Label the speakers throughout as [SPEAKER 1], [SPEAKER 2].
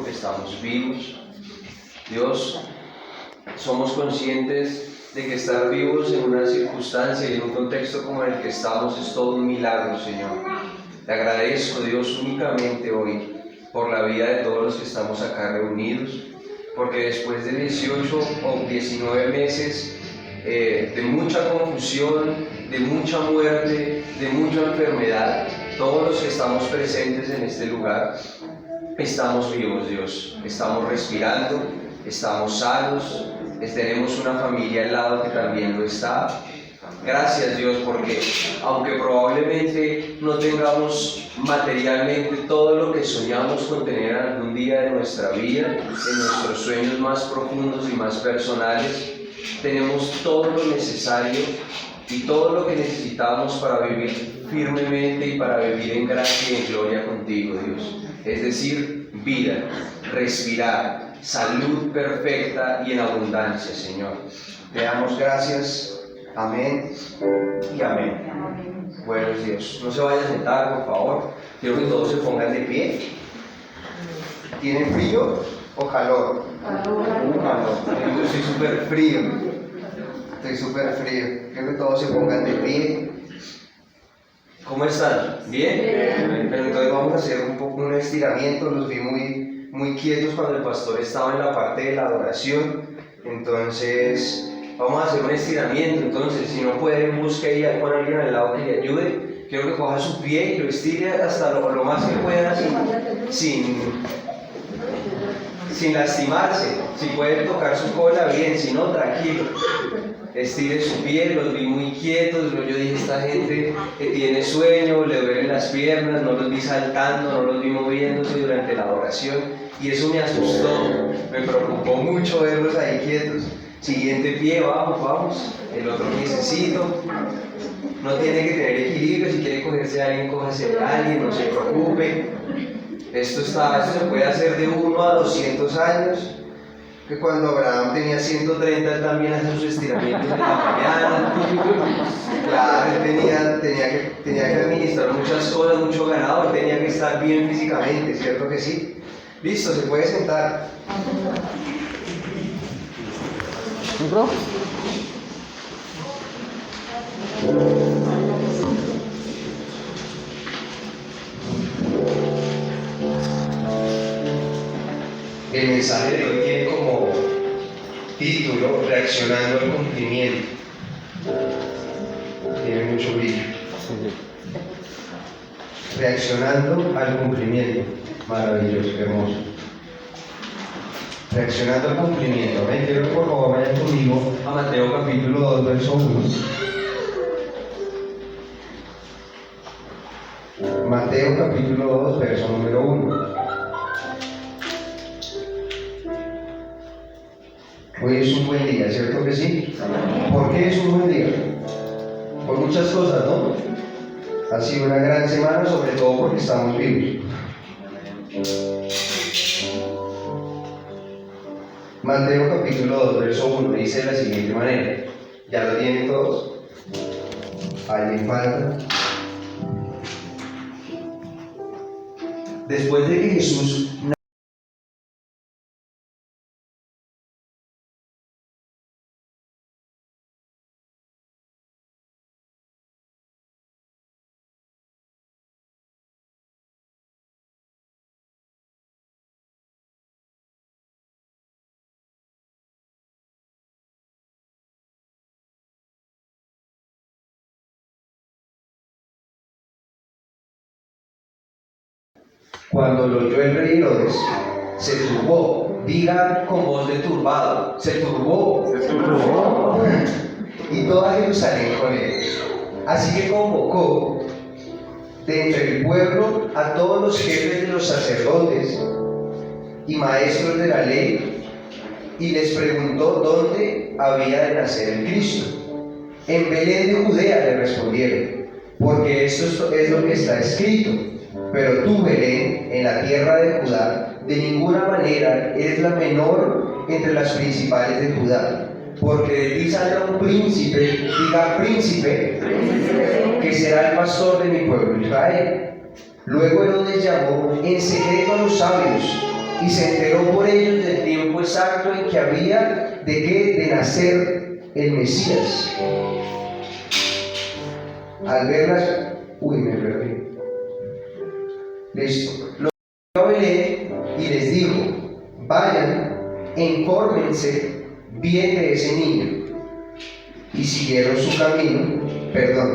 [SPEAKER 1] porque estamos vivos. Dios, somos conscientes de que estar vivos en una circunstancia y en un contexto como el que estamos es todo un milagro, Señor. Te agradezco, Dios, únicamente hoy por la vida de todos los que estamos acá reunidos, porque después de 18 o 19 meses de mucha confusión, de mucha muerte, de mucha enfermedad, todos los que estamos presentes en este lugar estamos vivos, Dios, estamos respirando, estamos sanos, tenemos una familia al lado que también lo está. Gracias, Dios, porque aunque probablemente no tengamos materialmente todo lo que soñamos con tener algún día de nuestra vida, en nuestros sueños más profundos y más personales, tenemos todo lo necesario y todo lo que necesitamos para vivir firmemente y para vivir en gracia y en gloria contigo, Dios. Es decir, vida, respirar, salud perfecta y en abundancia, Señor. Te damos gracias. Amén y amén. Buenos días. No se vayan a sentar, por favor. Quiero que todos se pongan de pie. ¿Tienen frío o calor? Calor. Yo estoy súper frío. Quiero que todos se pongan de pie. ¿Cómo están? ¿Bien? Bien. Pero entonces vamos a hacer un poco un estiramiento. Los vi muy quietos cuando el pastor estaba en la parte de la adoración. Entonces vamos a hacer un estiramiento. Entonces, si no pueden, busque ahí con alguien al lado que le ayude. Quiero que coja su pie y lo estire hasta lo más que pueda sin lastimarse. Si pueden tocar su cola, bien, si no, tranquilo. Estire su pie. Los vi muy quietos. Yo dije, esta gente que tiene sueño, le duelen las piernas, no los vi saltando, no los vi moviéndose durante la adoración, y eso me asustó, me preocupó mucho verlos ahí quietos. Siguiente pie, vamos, el otro piececito. No tiene que tener equilibrio, si quiere cogerse a alguien, cójase de alguien, no se preocupe. Esto se puede hacer de 1 a 200 años. Que cuando Abraham tenía 130, él también hacía sus estiramientos de la mañana. Claro, él tenía que administrar muchas cosas, mucho ganado, él tenía que estar bien físicamente, ¿cierto que sí? Listo, se puede sentar.
[SPEAKER 2] ¿Bro?
[SPEAKER 1] El mensaje de hoy tiene como título Reaccionando al cumplimiento. Tiene mucho brillo. Reaccionando al cumplimiento. Maravilloso, hermoso. Reaccionando al cumplimiento. Amén. Quiero que por favor vayan conmigo a Mateo capítulo 2, verso 1. Mateo capítulo 2, verso número 1. Hoy es un buen día, ¿cierto que sí? ¿Por qué es un buen día? Por muchas cosas, ¿no? Ha sido una gran semana, sobre todo porque estamos vivos. Mateo capítulo 2, verso 1 dice de la siguiente manera. ¿Ya lo tienen todos? ¿Alguien falta? Después de que Jesús cuando lo oyó el rey Herodes, se turbó. Diga con voz de turbado. Se turbó. Y toda Jerusalén con él. Así que convocó de entre el pueblo a todos los jefes de los sacerdotes y maestros de la ley y les preguntó dónde había de nacer el Cristo. En Belén de Judea, le respondieron, porque esto es lo que está escrito. Pero tú, Belén, en la tierra de Judá, de ninguna manera eres la menor entre las principales de Judá, porque de ti saldrá un príncipe, diga príncipe, que será el pastor de mi pueblo Israel. Luego Herodes llamó en secreto a los sabios
[SPEAKER 3] y se enteró por ellos del tiempo exacto en que había de nacer el Mesías. Al verlas, me perdí. Listo. Lo envió a Belén y les dijo: vayan, infórmense bien de ese niño. Y siguieron su camino,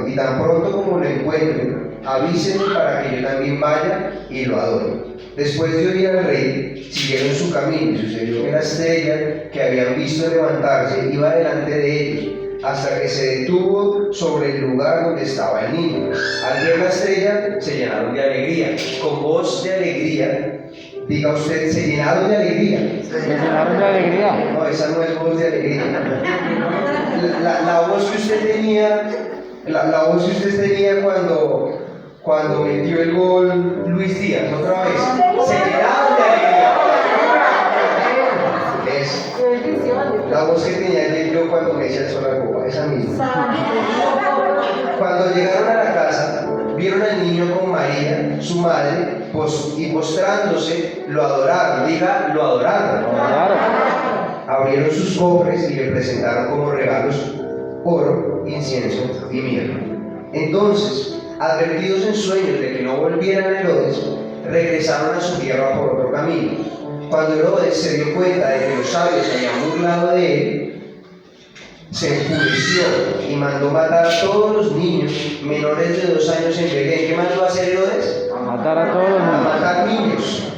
[SPEAKER 3] y tan pronto como lo encuentren, avísenme para que yo también vaya y lo adore. Después de oír al rey, siguieron su camino, y sucedió que la estrella que habían visto levantarse iba delante de ellos, hasta que se detuvo sobre el lugar donde estaba el niño. Al ver la estrella, se llenaron de alegría. Con voz de alegría, diga usted, se llenaron de alegría.
[SPEAKER 2] Se llenaron de alegría.
[SPEAKER 3] No, esa no es voz de alegría. La voz que usted tenía, la voz que usted tenía cuando metió el gol Luis Díaz, otra vez. Se llenaron de alegría. Es la voz que tenía yo cuando me eché el sol a la copa, esa misma. Cuando llegaron a la casa, vieron al niño con María, su madre, y postrándose, lo adoraron. Diga, lo adoraron. Abrieron sus cofres y le presentaron como regalos oro, incienso y mirra. Entonces, advertidos en sueños de que no volvieran a Herodes, regresaron a su tierra por otro camino. Cuando Herodes se dio cuenta de que los sabios se habían burlado de él, se enfureció y mandó matar a todos los niños menores de 2 años en Belén. ¿Qué mandó a hacer Herodes?
[SPEAKER 2] A matar a todos los
[SPEAKER 3] A
[SPEAKER 2] niños.
[SPEAKER 3] matar niños,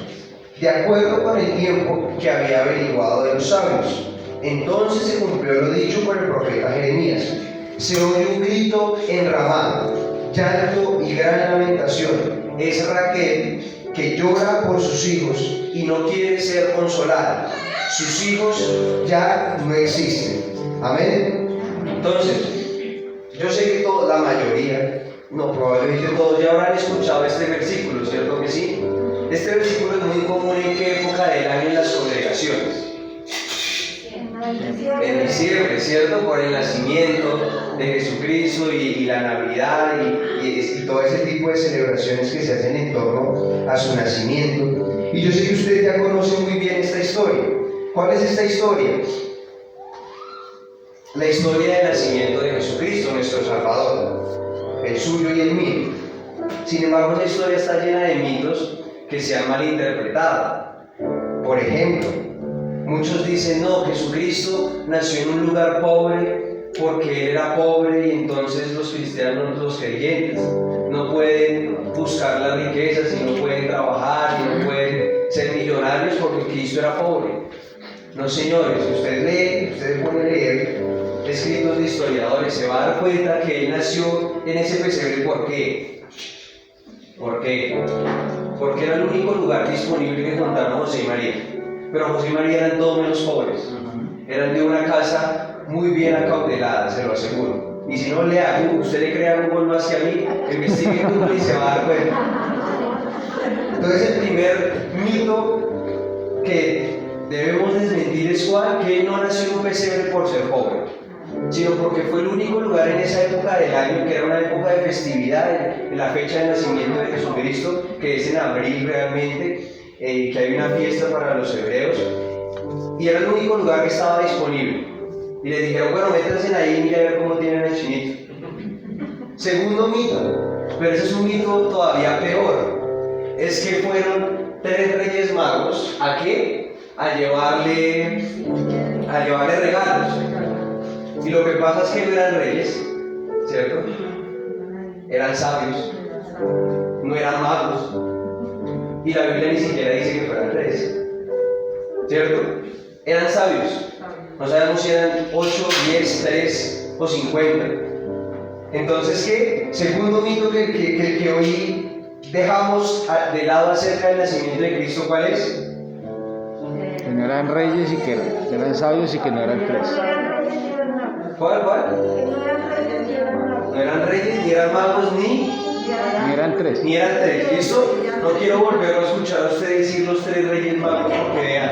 [SPEAKER 3] de acuerdo con el tiempo que había averiguado de los sabios. Entonces se cumplió lo dicho por el profeta Jeremías. Se oye un grito en Ramá, llanto y gran lamentación. Es Raquel que llora por sus hijos y no quiere ser consolada. Sus hijos ya no existen. Amén. Entonces, yo sé que la mayoría, probablemente todos ya habrán escuchado este versículo, ¿cierto que sí? Este versículo es muy común en qué época del año en las congregaciones. En diciembre, ¿cierto? Por el nacimiento de Jesucristo y la Navidad y todo ese tipo de celebraciones que se hacen en torno a su nacimiento. Y yo sé que usted ya conoce muy bien esta historia. ¿Cuál es esta historia? La historia del nacimiento de Jesucristo, nuestro Salvador, el suyo y el mío. Sin embargo, la historia está llena de mitos que se han malinterpretado. Por ejemplo, muchos dicen, no, Jesucristo nació en un lugar pobre porque él era pobre y entonces los cristianos, los creyentes, no pueden buscar las riquezas y no pueden trabajar y no pueden ser millonarios porque Cristo era pobre. No, señores, si usted lee, usted pone a leer escritos de historiadores, se va a dar cuenta que él nació en ese pesebre. ¿Por qué? ¿Por qué? Porque era el único lugar disponible que contaron José y María. Pero José y María eran todos menos pobres. Eran de una casa muy bien acautelada, se lo aseguro. Y si no lea Google, usted le crea Google más que a mí, investigue Google y se va a dar cuenta. Entonces el primer mito que debemos desmentir es que él no nació en un pesebre por ser pobre, sino porque fue el único lugar en esa época del año, que era una época de festividad, en la fecha de nacimiento de Jesucristo, que es en abril realmente, que hay una fiesta para los hebreos, y era el único lugar que estaba disponible. Y le dijeron, bueno, métanse ahí y mira a ver cómo tienen el chinito. Segundo mito, pero ese es un mito todavía peor, es que fueron 3 reyes magos, ¿a qué? A llevarle regalos. Y lo que pasa es que no eran reyes, ¿cierto? Eran sabios, no eran magos. Y la Biblia ni siquiera dice que fueran reyes, ¿cierto? Eran sabios. No sabemos si eran 8, 10, 3 o 50. Entonces, ¿qué? Segundo mito que hoy dejamos de lado acerca del nacimiento de Cristo, ¿cuál es?
[SPEAKER 2] Que no eran reyes y que eran sabios y que no eran 3.
[SPEAKER 3] ¿Cuál? No eran reyes, ni eran magos, ni
[SPEAKER 2] eran 3.
[SPEAKER 3] Ni eran 3, ¿listo? No quiero volver a escuchar a usted decir los 3 reyes magos porque vean.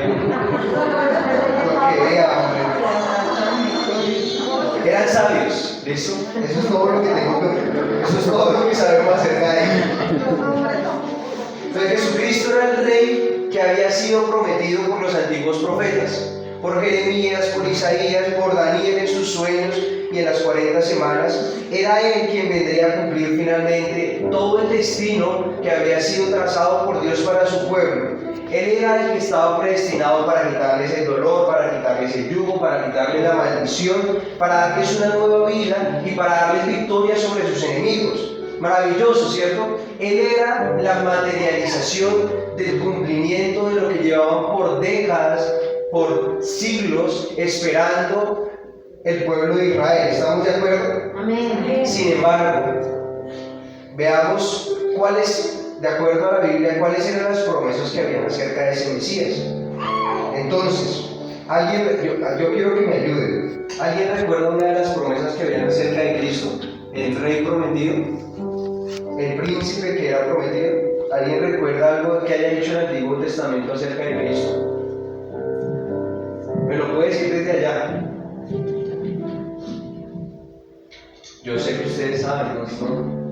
[SPEAKER 3] Eran sabios, ¿listo? Eso es todo lo que eso es todo lo que sabemos acerca de él. Entonces Jesucristo era el rey que había sido prometido por los antiguos profetas, por Jeremías, por Isaías, por Daniel en sus sueños y en las 40 semanas. Era Él quien vendría a cumplir finalmente todo el destino que había sido trazado por Dios para su pueblo. Él era el que estaba predestinado para quitarles el dolor, para quitarles el yugo, para quitarles la maldición, para darles una nueva vida y para darles victoria sobre sus enemigos. Maravilloso, ¿cierto? Él era la materialización del cumplimiento de lo que llevaban por décadas, por siglos, esperando el pueblo de Israel. ¿Estamos de acuerdo?
[SPEAKER 4] Amén.
[SPEAKER 3] Sin embargo, veamos de acuerdo a la Biblia, cuáles eran las promesas que habían acerca de ese Mesías. Entonces, yo quiero que me ayuden. ¿Alguien recuerda una de las promesas que habían acerca de Cristo? El rey prometido, el príncipe que era prometido. ¿Alguien recuerda algo que haya dicho el Antiguo Testamento acerca de Cristo? ¿Me lo puede decir desde allá? Yo sé que ustedes saben, ¿no?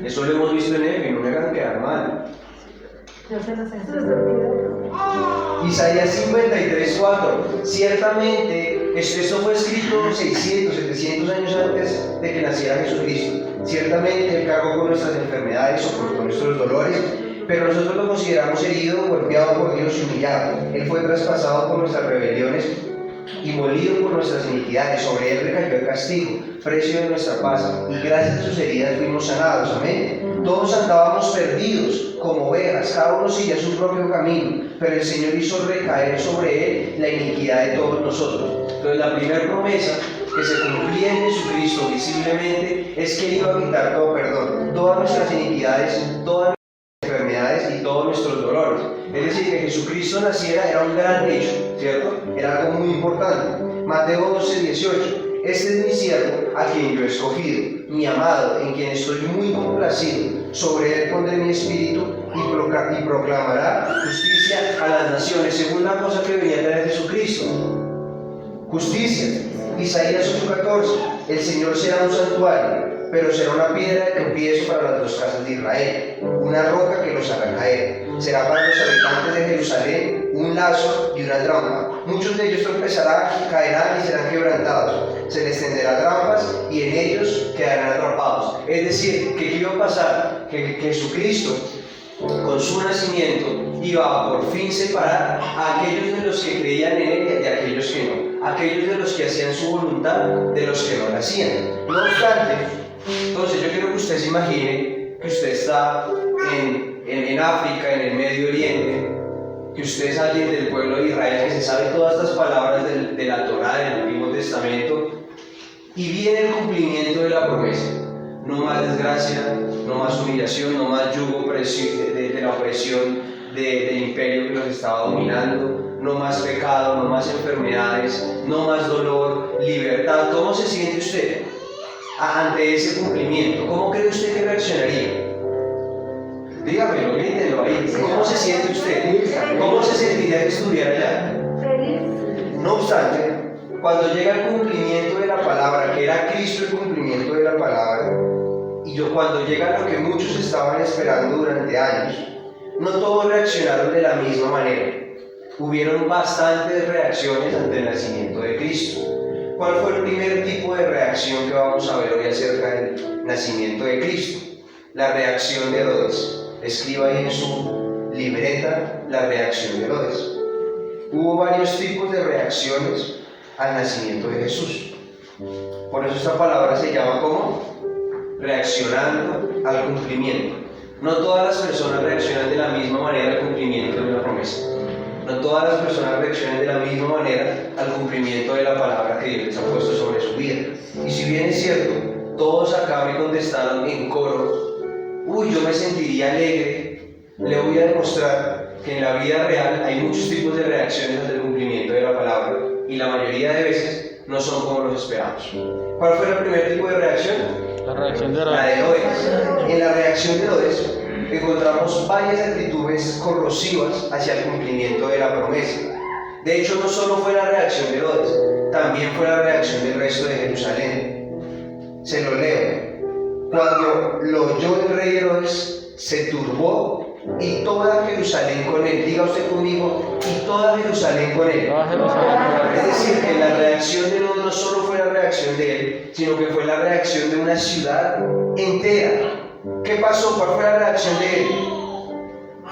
[SPEAKER 3] Eso lo hemos visto en él, y no me hagan quedar mal. Isaías 53:4. Ciertamente, esto fue escrito 600, 700 años antes de que naciera Jesucristo. Ciertamente Él cargó con nuestras enfermedades, soportó nuestros dolores, pero nosotros lo consideramos herido, golpeado por Dios y humillado. Él fue traspasado por nuestras rebeliones y molido por nuestras iniquidades. Sobre Él recayó el castigo, precio de nuestra paz, y gracias a sus heridas fuimos sanados. Amén. Todos andábamos perdidos como ovejas, cada uno seguía su propio camino, pero el Señor hizo recaer sobre Él la iniquidad de todos nosotros. Entonces, la primera promesa que se cumplía en Jesucristo visiblemente es que Él iba a quitar todo perdón, todas nuestras iniquidades, todas nuestras enfermedades y todos nuestros dolores. Es decir, que Jesucristo naciera era un gran hecho, ¿cierto? Era algo muy importante. Mateo 12:18. Este es mi siervo, a quien yo he escogido, mi amado, en quien estoy muy complacido. Sobre él pondré mi espíritu y proclamará justicia a las naciones. Segunda cosa que venía a traer Jesucristo: justicia. Isaías 8:14. El Señor será un santuario, pero será una piedra de tropiezo para las dos casas de Israel, una roca que los hará caer. Será para los habitantes de Jerusalén un lazo y una trampa. Muchos de ellos tropezarán, caerán y serán quebrantados. Se les tenderá trampas y en ellos quedarán atrapados. Es decir, que iba a pasar que Jesucristo, con su nacimiento, iba a por fin separar a aquellos de los que creían en Él y a aquellos que no, aquellos de los que hacían su voluntad de los que no la hacían. No obstante, entonces yo quiero que usted se imagine que usted está en África, en el Medio Oriente, que usted es alguien del pueblo de Israel que se sabe todas estas palabras de la Torá, del Antiguo Testamento, y viene el cumplimiento de la promesa. No más desgracia, no más humillación, no más yugo de la opresión del imperio que nos estaba dominando, no más pecado, no más enfermedades, no más dolor, libertad. ¿Cómo se siente usted ante ese cumplimiento? ¿Cómo cree usted que reaccionaría? Dígamelo, grítelo ahí. ¿Cómo se siente usted? ¿Cómo se sentiría que estuviera allá? No obstante, cuando llega el cumplimiento de la palabra, que era Cristo el cumplimiento de la palabra, cuando llega lo que muchos estaban esperando durante años, no todos reaccionaron de la misma manera. Hubieron bastantes reacciones ante el nacimiento de Cristo. ¿Cuál fue el primer tipo de reacción que vamos a ver hoy acerca del nacimiento de Cristo? La reacción de Herodes. Escriba ahí en su libreta la reacción de Herodes. Hubo varios tipos de reacciones al nacimiento de Jesús. Por eso esta palabra se llama como reaccionando al cumplimiento. No todas las personas reaccionan de la misma manera al cumplimiento de una promesa. No todas las personas reaccionan de la misma manera al cumplimiento de la palabra que Dios les ha puesto sobre su vida. Y si bien es cierto, todos acá me contestaron en coro: uy, yo me sentiría alegre. Le voy a demostrar que en la vida real hay muchos tipos de reacciones ante el cumplimiento de la palabra, y la mayoría de veces no son como los esperamos. ¿Cuál fue el primer tipo de reacción?
[SPEAKER 2] La reacción de Herodes.
[SPEAKER 3] La de Herodes. En la reacción de Herodes encontramos varias actitudes corrosivas hacia el cumplimiento de la promesa. De hecho, no solo fue la reacción de Herodes, también fue la reacción del resto de Jerusalén. Se lo leo. Cuando lo oyó el rey Herodes, se turbó y toda Jerusalén con él. Diga usted conmigo, y toda Jerusalén con él.
[SPEAKER 2] Toda Jerusalén.
[SPEAKER 3] Es decir, que la reacción de Lot no solo fue la reacción de él, sino que fue la reacción de una ciudad entera. ¿Qué pasó? ¿Cuál fue la reacción de él?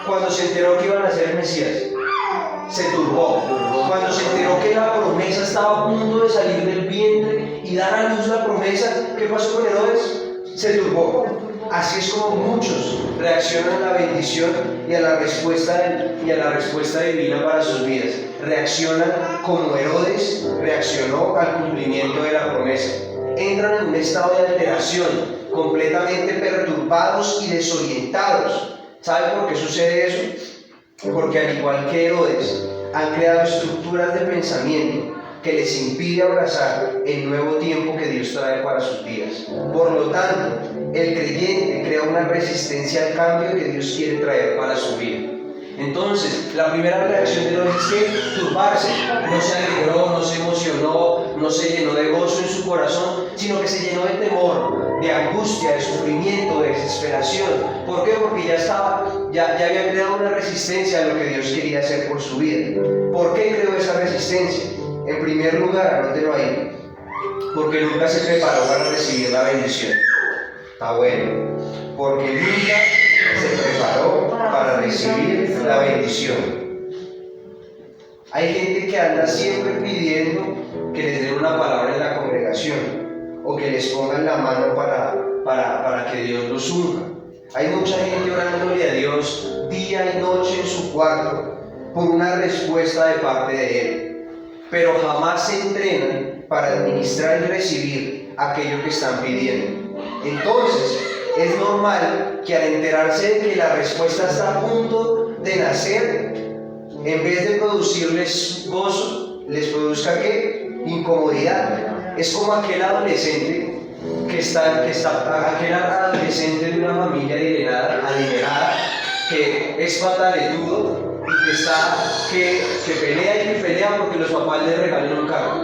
[SPEAKER 3] Cuando se enteró que iban a ser el Mesías, se turbó. Cuando se enteró que la promesa estaba a punto de salir del vientre y dar a luz la promesa, ¿qué pasó con Herodes? Se turbó. Así es como muchos reaccionan a la bendición y a la respuesta divina para sus vidas. Reaccionan como Herodes reaccionó al cumplimiento de la promesa. Entran en un estado de alteración, completamente perturbados y desorientados. ¿Sabe por qué sucede eso? Porque al igual que Herodes, han creado estructuras de pensamiento que les impide abrazar el nuevo tiempo que Dios trae para sus vidas. Por lo tanto, el creyente crea una resistencia al cambio que Dios quiere traer para su vida. Entonces, la primera reacción de Herodes es que turbarse. No se alegró, no se emocionó, no se llenó de gozo en su corazón, sino que se llenó de temor, de angustia, de sufrimiento, de desesperación. ¿Por qué? Porque ya había creado una resistencia a lo que Dios quería hacer por su vida. ¿Por qué creó esa resistencia? En primer lugar, anótelo ahí, porque nunca se preparó para recibir la bendición. Está bueno. Porque nunca se preparó para recibir la bendición. Hay gente que anda siempre pidiendo que les den una palabra en la congregación o que les pongan la mano para que Dios los unja. Hay mucha gente orándole a Dios día y noche en su cuarto por una respuesta de parte de Él, pero jamás se entrenan para administrar y recibir aquello que están pidiendo. Entonces, es normal que al enterarse de que la respuesta está a punto de nacer, en vez de producirles gozo, les produzca ¿qué? Incomodidad. Es como aquel adolescente aquel adolescente de una familia adinerada, que es pataletudo y que pelea y que pelea porque los papás le regalan un carro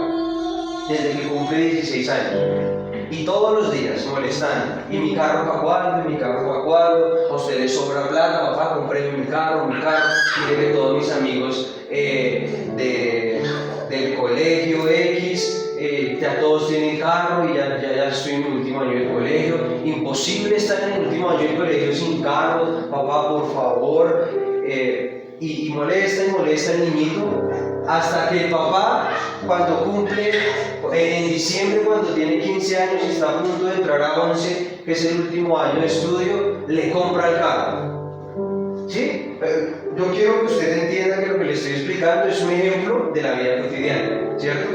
[SPEAKER 3] desde que cumple 16 años. Y todos los días molestan, y mi carro para cuándo, y mi carro para cuándo, a usted le sobra plata, papá, compré mi carro, quiere que todos mis amigos del colegio X, ya todos tienen carro y ya estoy en mi último año de colegio, imposible estar en el último año de colegio sin carro, papá, por favor, y molesta el niñito, hasta que el papá, cuando cumple, en diciembre, cuando tiene 15 años y está a punto de entrar a 11, que es el último año de estudio, le compra el carro. ¿Sí? Yo quiero que usted entienda que lo que le estoy explicando es un ejemplo de la vida cotidiana, ¿cierto?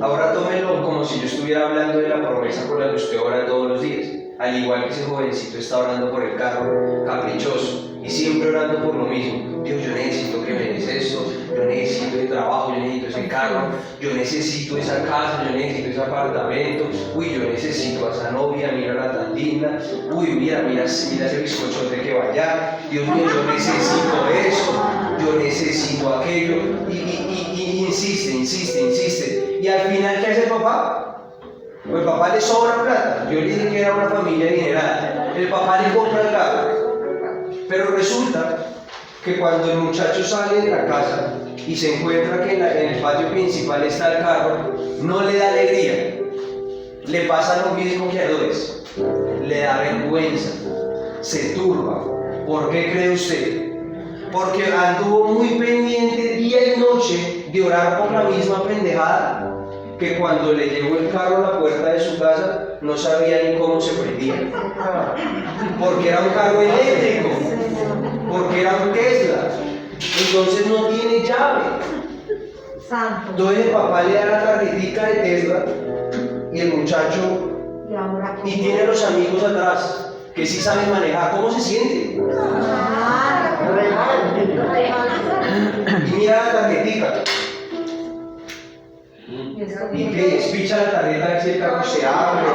[SPEAKER 3] Ahora tómelo como si yo estuviera hablando de la promesa por la que usted ora todos los días. Al igual que ese jovencito está orando por el carro, caprichoso, y siempre orando por lo mismo. Dios, yo necesito que me des esto, yo necesito el trabajo, yo necesito ese carro, yo necesito esa casa, yo necesito ese apartamento, uy, yo necesito a esa novia, mira la tan linda, uy, mira ese bizcochote que va allá, Dios mío, yo necesito eso, yo necesito aquello, y insiste. Y al final, ¿qué hace el papá? Pues el papá le sobra plata. Yo le dije que era una familia adinerada. El papá le compra el carro. Pero resulta que cuando el muchacho sale de la casa y se encuentra que en el patio principal está el carro, no le da alegría. Le pasa lo mismo que a Herodes. Le da vergüenza. Se turba. ¿Por qué cree usted? Porque anduvo muy pendiente día y noche de orar por la misma pendejada, que cuando le llegó el carro a la puerta de su casa no sabía ni cómo se prendía, porque era un carro eléctrico, porque era un Tesla, entonces no tiene llave. Entonces el papá le da la tarjetica de Tesla y el muchacho, y tiene a los amigos atrás que sí saben manejar. ¿Cómo se siente? Y mira la tarjetica. Y que despicha la tarjeta de ese carro, se abre.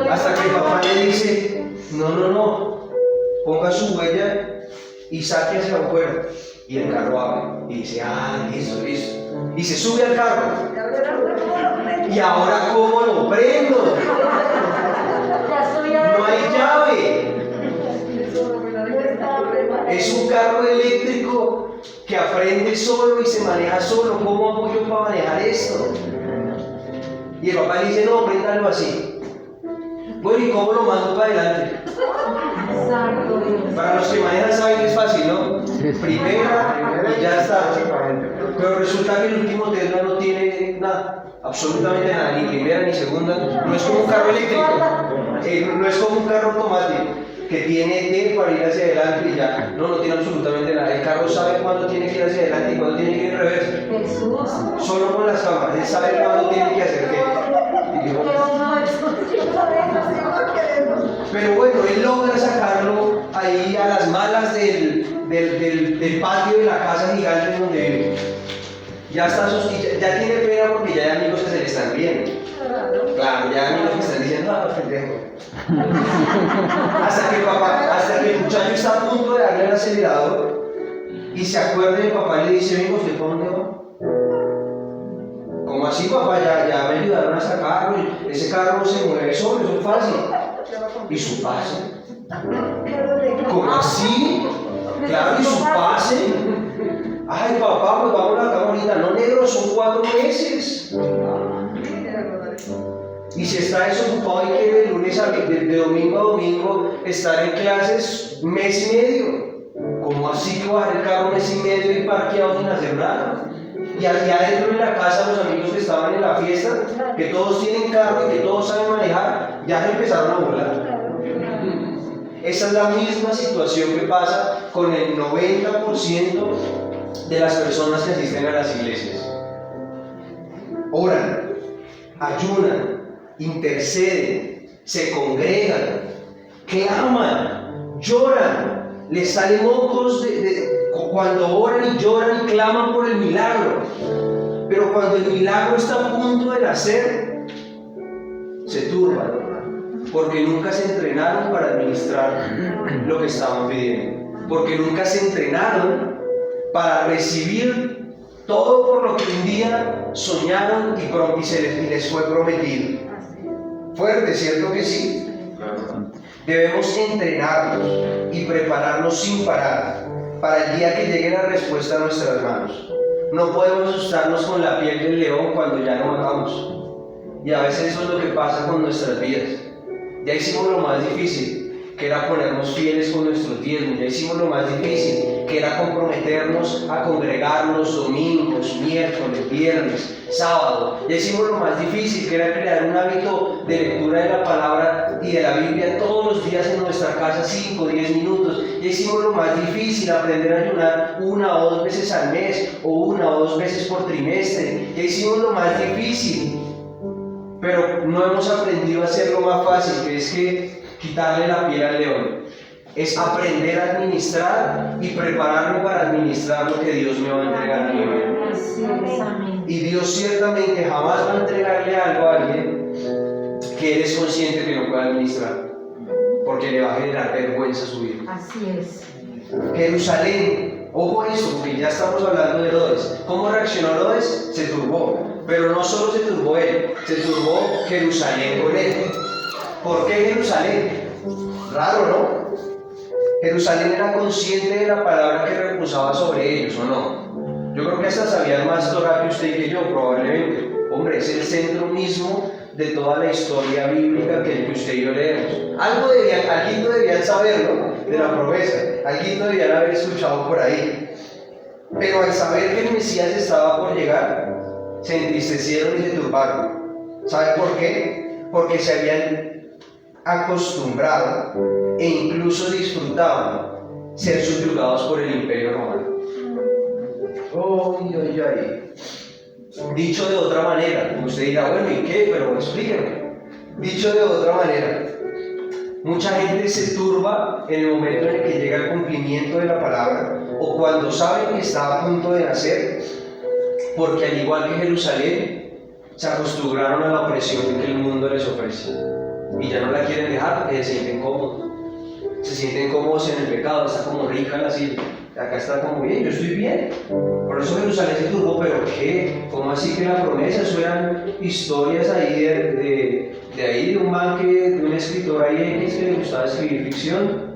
[SPEAKER 3] Hasta que el papá le dice, no, ponga su huella y saque hacia afuera. Y el carro abre. Y dice, listo. Y se sube al carro. ¿Y ahora cómo lo prendo? No hay llave. Es un carro eléctrico que aprende solo y se maneja solo. ¿Cómo hago yo para manejar esto? Y el papá le dice, no, préndalo así. Bueno, ¿y cómo lo mando para adelante? Para los que manejan saben que es fácil, ¿no? Primera y ya está. Pero resulta que el último Tesla no tiene nada, absolutamente nada, ni primera ni segunda. No es como un carro eléctrico, no es como un carro automático que tiene para ir hacia adelante y ya. No tiene absolutamente nada. El carro sabe cuándo tiene que ir hacia adelante y cuándo tiene que ir en reversa. Solo con las cámaras, él sabe cuándo tiene que hacer qué. Y digo, pero bueno, él logra sacarlo ahí a las malas del patio de la casa gigante donde vive. Ya tiene pena porque ya hay amigos que se le están riendo. Claro, ya hay amigos que están diciendo, pendejo. hasta que el muchacho está a punto de darle el acelerador y se acuerda y el papá le dice, venga, ¿usted por dónde va? ¿Cómo así, papá? Ya me ayudaron a sacarlo, ese carro no se mueve solo, eso es fácil. ¿Y su pase? ¿Cómo así? Claro, ¿y su pase? Ay, papá, pues vamos a la cama ahorita. No, negro, son 4 meses. Y si está desocupado y quiere de domingo a domingo estar en clases, mes y medio. ¿Cómo así que bajar el carro mes y medio y parqueado sin hacer nada? Y allá adentro en la casa, los amigos que estaban en la fiesta, que todos tienen carro y que todos saben manejar, ya se empezaron a burlar. Esa es la misma situación que pasa con el 90% de las personas que asisten a las iglesias. Oran, ayunan, interceden, se congregan, claman, lloran, les salen mocos cuando oran y lloran y claman por el milagro. Pero cuando el milagro está a punto de nacer, se turban, porque nunca se entrenaron para administrar lo que estaban pidiendo, porque nunca se entrenaron para recibir todo por lo que un día soñaron y les fue prometido. Fuerte, ¿cierto que sí? Debemos entrenarnos y prepararnos sin parar para el día que llegue la respuesta a nuestras manos. No podemos asustarnos con la piel del león cuando ya lo matamos. Y a veces eso es lo que pasa con nuestras vidas. Ya hicimos lo más difícil, que era ponernos fieles con nuestros diezmos. Ya hicimos lo más difícil, que era comprometernos a congregarnos domingos, miércoles, viernes, sábado. Ya hicimos lo más difícil, que era crear un hábito de lectura de la palabra y de la Biblia todos los días en nuestra casa, 5 o 10 minutos. Ya hicimos lo más difícil, aprender a ayunar 1 o 2 veces al mes o 1 o 2 veces por trimestre. Ya hicimos lo más difícil, pero no hemos aprendido a hacer lo más fácil, que es que quitarle la piel al león. Es aprender a administrar y prepararme para administrar lo que Dios me va a entregar a mí. Y Dios ciertamente jamás va a entregarle algo a alguien que Él es consciente que no puede administrar, porque le va a generar vergüenza a su vida.
[SPEAKER 4] Así es.
[SPEAKER 3] Jerusalén, ojo a esto, porque ya estamos hablando de Herodes. ¿Cómo reaccionó Herodes? Se turbó. Pero no solo se turbó él, se turbó Jerusalén con él. ¿Por qué Jerusalén? Raro, ¿no? Jerusalén era consciente de la palabra que reposaba sobre ellos, ¿o no? Yo creo que hasta sabían más Torah que usted y que yo, probablemente. Hombre, es el centro mismo de toda la historia bíblica que usted y yo leemos. Alguien debían saberlo de la promesa, alguien debían haber escuchado por ahí. Pero al saber que el Mesías estaba por llegar, se entristecieron y se turbaron. ¿Sabe por qué? Porque se habían acostumbrado e incluso disfrutaban ser subyugados por el Imperio Romano. Dicho de otra manera, usted dirá, bueno, ¿y qué? Pero explíqueme. Dicho de otra manera, mucha gente se turba en el momento en el que llega el cumplimiento de la palabra o cuando saben que está a punto de nacer, porque al igual que Jerusalén, se acostumbraron a la opresión que el mundo les ofrece y ya no la quieren dejar porque se sienten cómodos. Se sienten cómodos en el pecado, está como rica la silla, acá está como bien, yo estoy bien. Por eso Jerusalén se turbó, pero ¿qué? ¿Cómo así que la promesa? Eso eran historias ahí de un man de un escritor ahí X que le gustaba escribir ficción.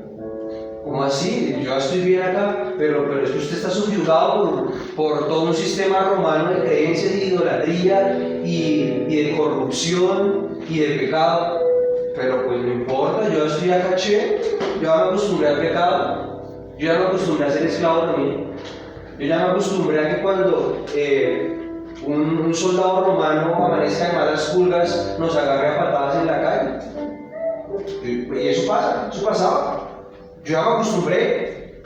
[SPEAKER 1] ¿Cómo así? Yo estoy bien acá, pero es que usted está subyugado por todo un sistema romano de creencias, de idolatría y de corrupción y de pecado. Pero pues no importa, yo estoy acá, che, yo ya me acostumbré al pecado, yo ya me acostumbré a ser esclavo también. Yo ya me acostumbré a que cuando un soldado romano amanezca de malas pulgas, nos agarre a patadas en la calle. Y eso pasa, eso pasaba. Yo ya me acostumbré.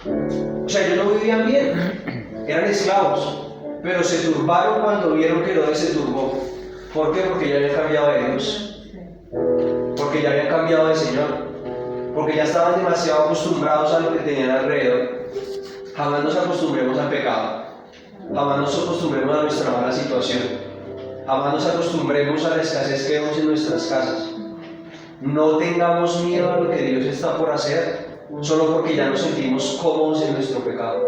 [SPEAKER 1] O sea, ellos no vivían bien, eran esclavos, pero se turbaron cuando vieron que Herodes se turbó. ¿Por qué? Porque ya habían cambiado de Dios, porque ya habían cambiado de Señor, porque ya estaban demasiado acostumbrados a lo que tenían alrededor. Jamás nos acostumbremos al pecado, jamás nos acostumbremos a nuestra mala situación, jamás nos acostumbremos a la escasez que vemos en nuestras casas. No tengamos miedo a lo que Dios está por hacer, solo porque ya nos sentimos cómodos en nuestro pecado,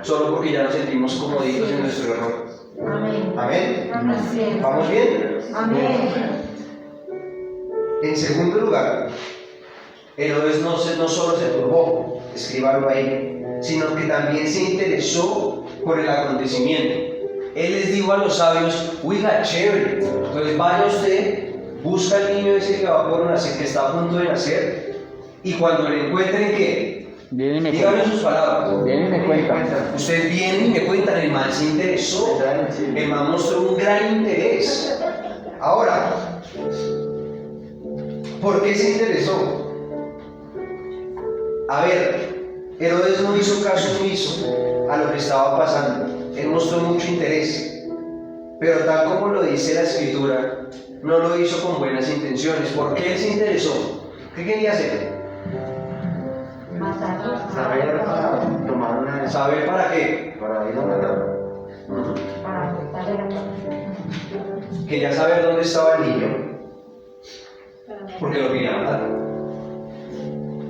[SPEAKER 1] solo porque ya nos sentimos comoditos en nuestro error.
[SPEAKER 4] Amén.
[SPEAKER 1] Amén.
[SPEAKER 4] Amén.
[SPEAKER 1] ¿Vamos bien?
[SPEAKER 4] Amén.
[SPEAKER 3] En segundo lugar, Herodes no solo se turbó, escríbalo ahí, sino que también se interesó por el acontecimiento. Él les dijo a los sabios: oiga, chévere, pues vaya usted, busca al niño ese que va por nacer, que está a punto de nacer, y cuando lo encuentren, ¿qué?
[SPEAKER 2] Viene y me
[SPEAKER 3] Dígame
[SPEAKER 2] cuenta.
[SPEAKER 3] sus palabras.
[SPEAKER 2] Viene y me cuenta.
[SPEAKER 3] Ustedes vienen y me cuentan, el man se interesó, el man mostró un gran interés. Ahora, ¿por qué se interesó? A ver, Herodes no hizo caso omiso a lo que estaba pasando, él mostró mucho interés, pero tal como lo dice la escritura, no lo hizo con buenas intenciones. ¿Por qué él se interesó? ¿Qué quería hacer?
[SPEAKER 5] Saber para tomar una decisión,
[SPEAKER 3] ¿Saber para qué?
[SPEAKER 5] para ir a matar.
[SPEAKER 4] Para cortarle la cabeza.
[SPEAKER 3] Quería saber dónde estaba el niño, porque lo quería matar.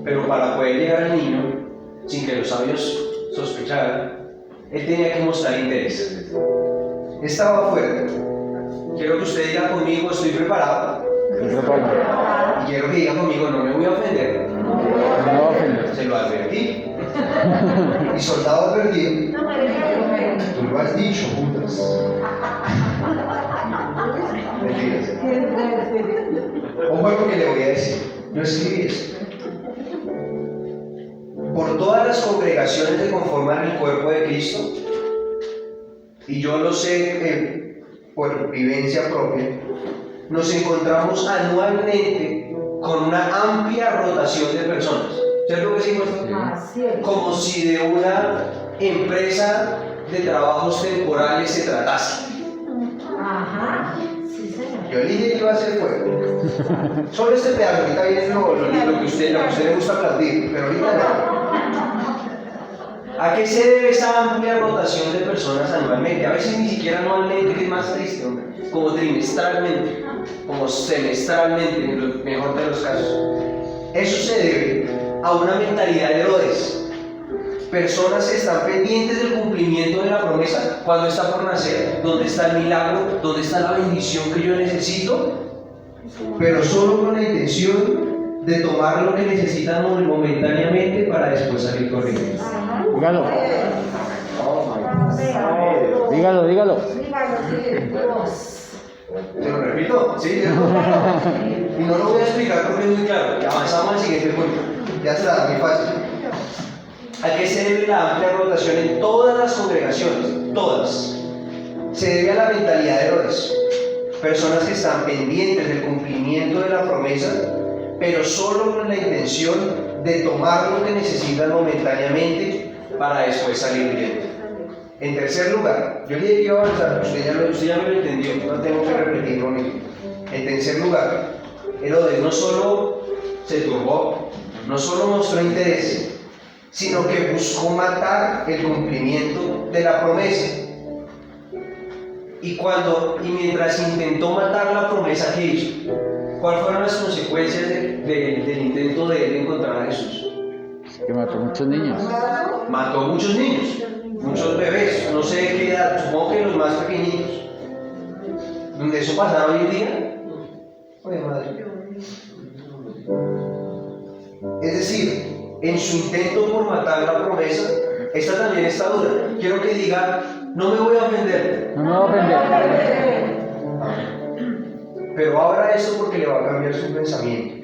[SPEAKER 3] Pero para poder llegar al niño, sin que los sabios sospecharan, él tenía que mostrar interés. Estaba fuerte. Quiero que usted diga conmigo: estoy preparado.
[SPEAKER 2] Estoy preparado.
[SPEAKER 3] Y quiero que diga conmigo: no me voy a ofender.
[SPEAKER 2] No me voy a ofender.
[SPEAKER 3] Se lo advertí. Y soldado advertido,
[SPEAKER 4] No me dejes
[SPEAKER 3] tú lo has dicho, Judas. Mentiras. Ojo a lo que le voy a decir. Yo escribí esto. Por todas las congregaciones que conforman el cuerpo de Cristo, y yo lo sé por vivencia propia, nos encontramos anualmente con una amplia rotación de personas. ¿Ustedes lo que decimos?
[SPEAKER 4] Así es.
[SPEAKER 3] Como si de una empresa de trabajos temporales se tratase.
[SPEAKER 4] Ajá. Sí, señor.
[SPEAKER 3] Yo le dije que iba a hacer fuego. Solo este pedazo, ahorita viene lo que usted le gusta aplaudir, pero ahorita no. ¿A qué se debe esa amplia rotación de personas anualmente? A veces ni siquiera anualmente, que es más triste, hombre. Como trimestralmente, como semestralmente, en el mejor de los casos. Eso se debe a una mentalidad de Herodes. Personas que están pendientes del cumplimiento de la promesa, cuando está por nacer, dónde está el milagro, dónde está la bendición que yo necesito, pero solo con la intención de tomar lo que necesitan momentáneamente para después salir corriendo.
[SPEAKER 4] Ajá.
[SPEAKER 2] Dígalo.
[SPEAKER 4] Dígalo.
[SPEAKER 2] Dígalo, dígalo.
[SPEAKER 4] Dígalo.
[SPEAKER 3] ¿Se lo repito? Sí, y no lo voy a explicar porque es muy claro. Avanzamos al siguiente punto. Ya está, muy fácil. ¿A qué se debe la amplia rotación en todas las congregaciones? Todas. Se debe a la mentalidad de Herodes. Personas que están pendientes del cumplimiento de la promesa, pero solo con la intención de tomar lo que necesitan momentáneamente para después salir huyendo. En tercer lugar, yo le dije que iba a avanzar, usted ya me lo entendió, no tengo que repetirlo mismo. En tercer lugar, Herodes no solo se turbó, no solo mostró interés, sino que buscó matar el cumplimiento de la promesa. Y mientras intentó matar la promesa que hizo, ¿cuáles fueron las consecuencias del intento de él de encontrar a Jesús?
[SPEAKER 2] Que mató muchos niños.
[SPEAKER 3] Mató muchos niños, muchos bebés, no sé de qué edad, supongo que los más pequeñitos. ¿Donde eso pasaba hoy en día? Oye, madre. Es decir, en su intento por matar la promesa, esta también está dura. Quiero que diga, no me voy a ofender,
[SPEAKER 2] No me va a ofender.
[SPEAKER 3] pero abra esto porque le va a cambiar su pensamiento.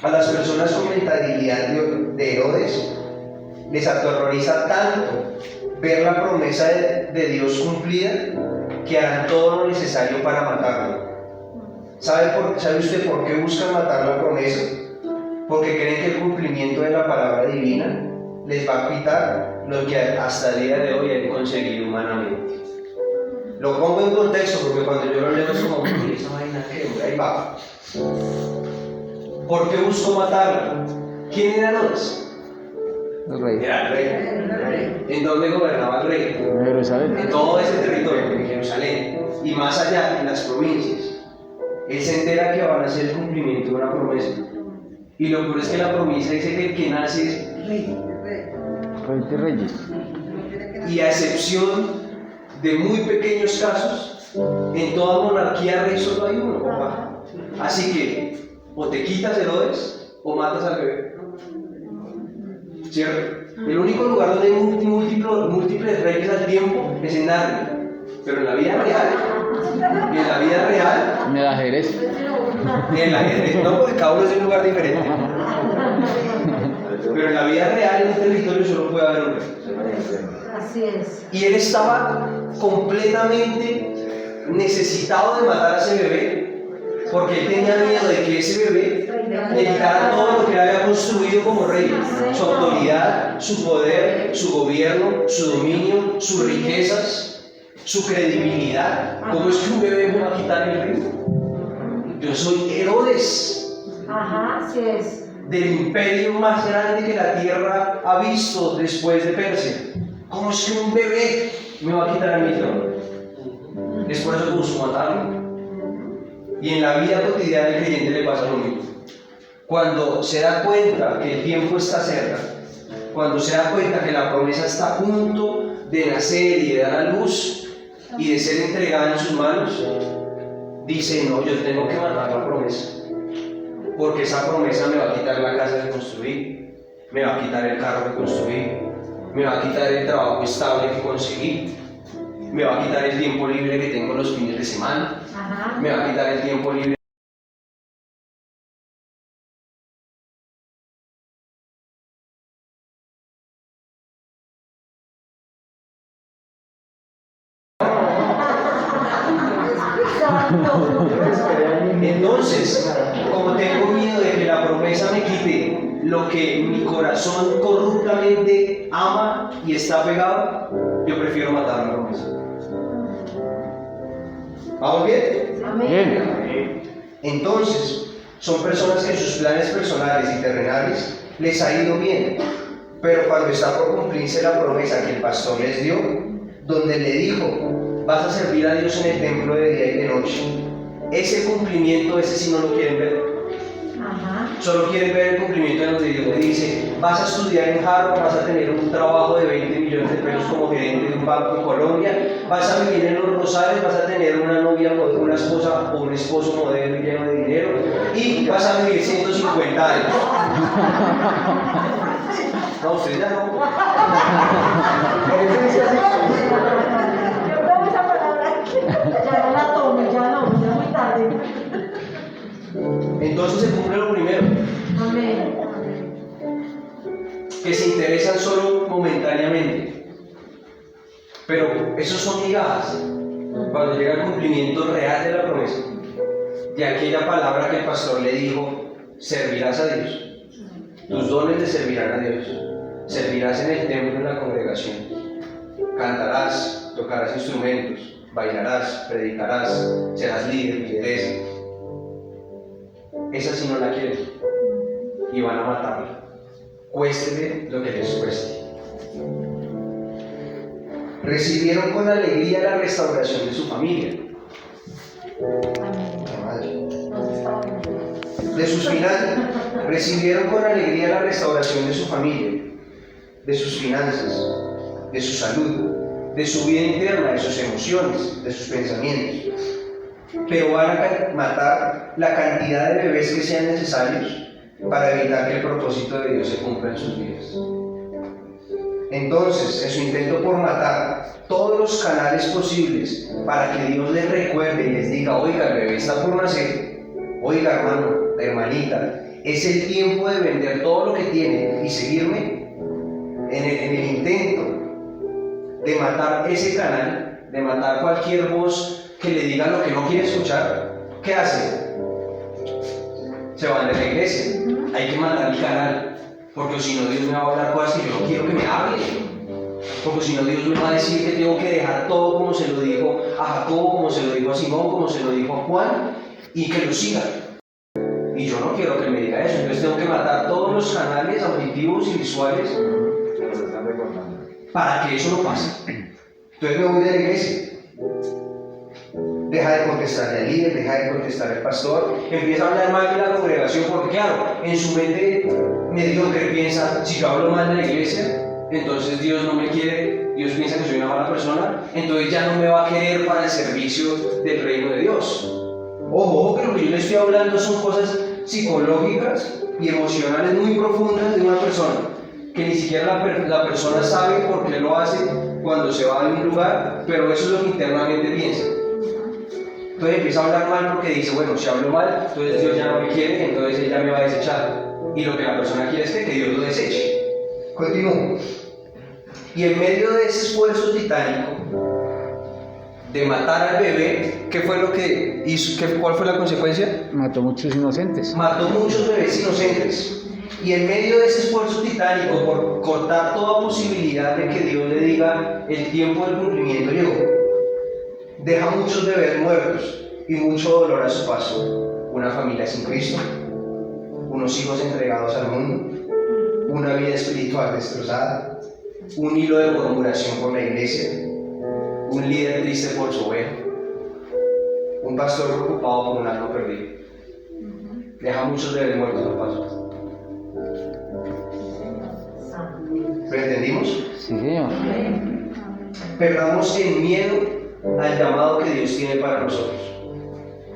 [SPEAKER 3] A las personas con mentalidad de Herodes les aterroriza tanto ver la promesa de Dios cumplida que harán todo lo necesario para matarlo. ¿Sabe usted por qué buscan matar la promesa? Porque creen que el cumplimiento de la palabra divina les va a quitar lo que hasta el día de hoy han conseguido humanamente. Lo pongo en contexto porque cuando yo lo leo es como, uy, esa vaina que ahí va. ¿Por qué buscó matarla? ¿Quién era Herodes?
[SPEAKER 2] El rey.
[SPEAKER 3] Era el rey. ¿En dónde gobernaba el rey?
[SPEAKER 2] En Jerusalén.
[SPEAKER 3] En todo ese territorio, en Jerusalén, y más allá, en las provincias. Él se entera que van a hacer el cumplimiento de una promesa. Y lo peor es que la promesa dice que el que nace es rey.
[SPEAKER 2] Rey de reyes.
[SPEAKER 3] Y a excepción de muy pequeños casos, en toda monarquía rey solo hay uno, papá. Así que, o te quitas Herodes, o matas al bebé. ¿Cierto? El único lugar donde hay múltiples reyes al tiempo es en Narnia. Pero en la vida real,
[SPEAKER 2] En el ajedrez.
[SPEAKER 3] no, porque cada uno es un lugar diferente. Pero en la vida real, en un territorio solo puede haber un rey.
[SPEAKER 4] Así es.
[SPEAKER 3] Y él estaba completamente necesitado de matar a ese bebé, porque él tenía miedo de que ese bebé le quitara todo lo que él había construido como rey: su autoridad, su poder, su gobierno, su dominio, sus riquezas, su credibilidad. ¿Cómo es que un bebé me va a quitar el reino? Yo soy Herodes,
[SPEAKER 4] Ajá, así es.
[SPEAKER 3] del imperio más grande que la tierra ha visto después de Persia. ¿Cómo es que un bebé me va a quitar a mi trono? Es por eso que busco matarlo. Y en la vida cotidiana del creyente le pasa lo mismo. Cuando se da cuenta que el tiempo está cerca, cuando se da cuenta que la promesa está a punto de nacer y de dar a luz y de ser entregada en sus manos, dice: no, yo tengo que matar la promesa, porque esa promesa me va a quitar la casa que construí, me va a quitar el carro que construí, me va a quitar el trabajo estable que conseguí, me va a quitar el tiempo libre que tengo los fines de semana,
[SPEAKER 4] Ajá.
[SPEAKER 3] me va a quitar el tiempo libre. Entonces, como tengo miedo de que la promesa me quite lo que mi corazón corruptamente ama y está pegado, yo prefiero matar la promesa. ¿Vamos bien?
[SPEAKER 2] Bien.
[SPEAKER 3] Entonces, son personas que en sus planes personales y terrenales les ha ido bien, pero cuando está por cumplirse la promesa que el pastor les dio, donde le dijo: vas a servir a Dios en el templo de día y de noche, ese cumplimiento, ese sí no lo quieren ver.
[SPEAKER 4] Ajá.
[SPEAKER 3] Solo quieren ver el cumplimiento de donde Dios le dice: vas a estudiar en Harvard, vas a tener un trabajo de 20 millones de pesos como gerente de un banco en Colombia, vas a vivir en Los Rosales, vas a tener una novia, una esposa o un esposo modelo y lleno de dinero, y vas a vivir 150 años. No, usted ya no.
[SPEAKER 4] Vamos a palabra. Ya no la tomo, ya no, ya muy tarde.
[SPEAKER 3] Entonces se cumple lo primero,
[SPEAKER 4] Amén.
[SPEAKER 3] que se interesan solo momentáneamente. Pero esos son migajas cuando llega el cumplimiento real de la promesa, de aquella palabra que el pastor le dijo: servirás a Dios. Tus dones te servirán a Dios. Servirás en el templo, en la congregación. Cantarás, tocarás instrumentos, bailarás, predicarás, serás líder, lideresa. Esa sí no la quieren y van a matarla, cuéstele lo que les cueste. Recibieron con alegría la restauración de su familia, de sus finanzas. Recibieron con alegría la restauración de su familia, de sus finanzas, de su salud, de su vida interna, de sus emociones, de sus pensamientos. Pero van a matar la cantidad de bebés que sean necesarios para evitar que el propósito de Dios se cumpla en sus vidas. Entonces, en su intento por matar todos los canales posibles para que Dios les recuerde y les diga: oiga, el bebé está por nacer, oiga, hermano, hermanita, es el tiempo de vender todo lo que tiene y seguirme, en el intento de matar ese canal, de matar cualquier voz que le diga lo que no quiere escuchar, ¿qué hace? Se van de la iglesia. Hay que matar el canal, porque si no Dios me va a hablar cosas que yo no quiero que me hable, porque si no Dios me va a decir que tengo que dejar todo como se lo dijo a Jacobo, como se lo dijo a Simón, como se lo dijo a Juan, y que lo siga. Y yo no quiero que me diga eso, entonces tengo que matar todos los canales auditivos y visuales para que eso no pase. Entonces me voy de la iglesia. Deja de contestarle al líder, deja de contestar al pastor, empieza a hablar mal de la congregación, porque claro, en su mente mediocre piensa: si yo hablo mal de la iglesia, entonces Dios no me quiere, Dios piensa que soy una mala persona, entonces ya no me va a querer para el servicio del reino de Dios. Ojo, que lo que yo le estoy hablando son cosas psicológicas y emocionales muy profundas de una persona, que ni siquiera la persona sabe por qué lo hace cuando se va de un lugar, pero eso es lo que internamente piensa. Entonces empieza a hablar mal porque dice: bueno, si hablo mal, entonces Dios ya no me quiere, entonces Él ya me va a desechar. Y lo que la persona quiere es que Dios lo deseche. Continúo. Y en medio de ese esfuerzo titánico de matar al bebé, ¿qué fue lo que hizo? ¿Cuál fue la consecuencia?
[SPEAKER 2] Mató muchos inocentes.
[SPEAKER 3] Mató muchos bebés inocentes. Y en medio de ese esfuerzo titánico por cortar toda posibilidad de que Dios le diga: el tiempo del cumplimiento llegó, deja muchos bebés muertos y mucho dolor a su paso. Una familia sin Cristo, unos hijos entregados al mundo, una vida espiritual destrozada, un hilo de murmuración por la iglesia, un líder triste por su oveja, un pastor preocupado por un alma perdido. Deja muchos bebés muertos al paso. ¿Lo entendimos?
[SPEAKER 2] Sí, señor.
[SPEAKER 3] Perdamos el miedo al llamado que Dios tiene para nosotros.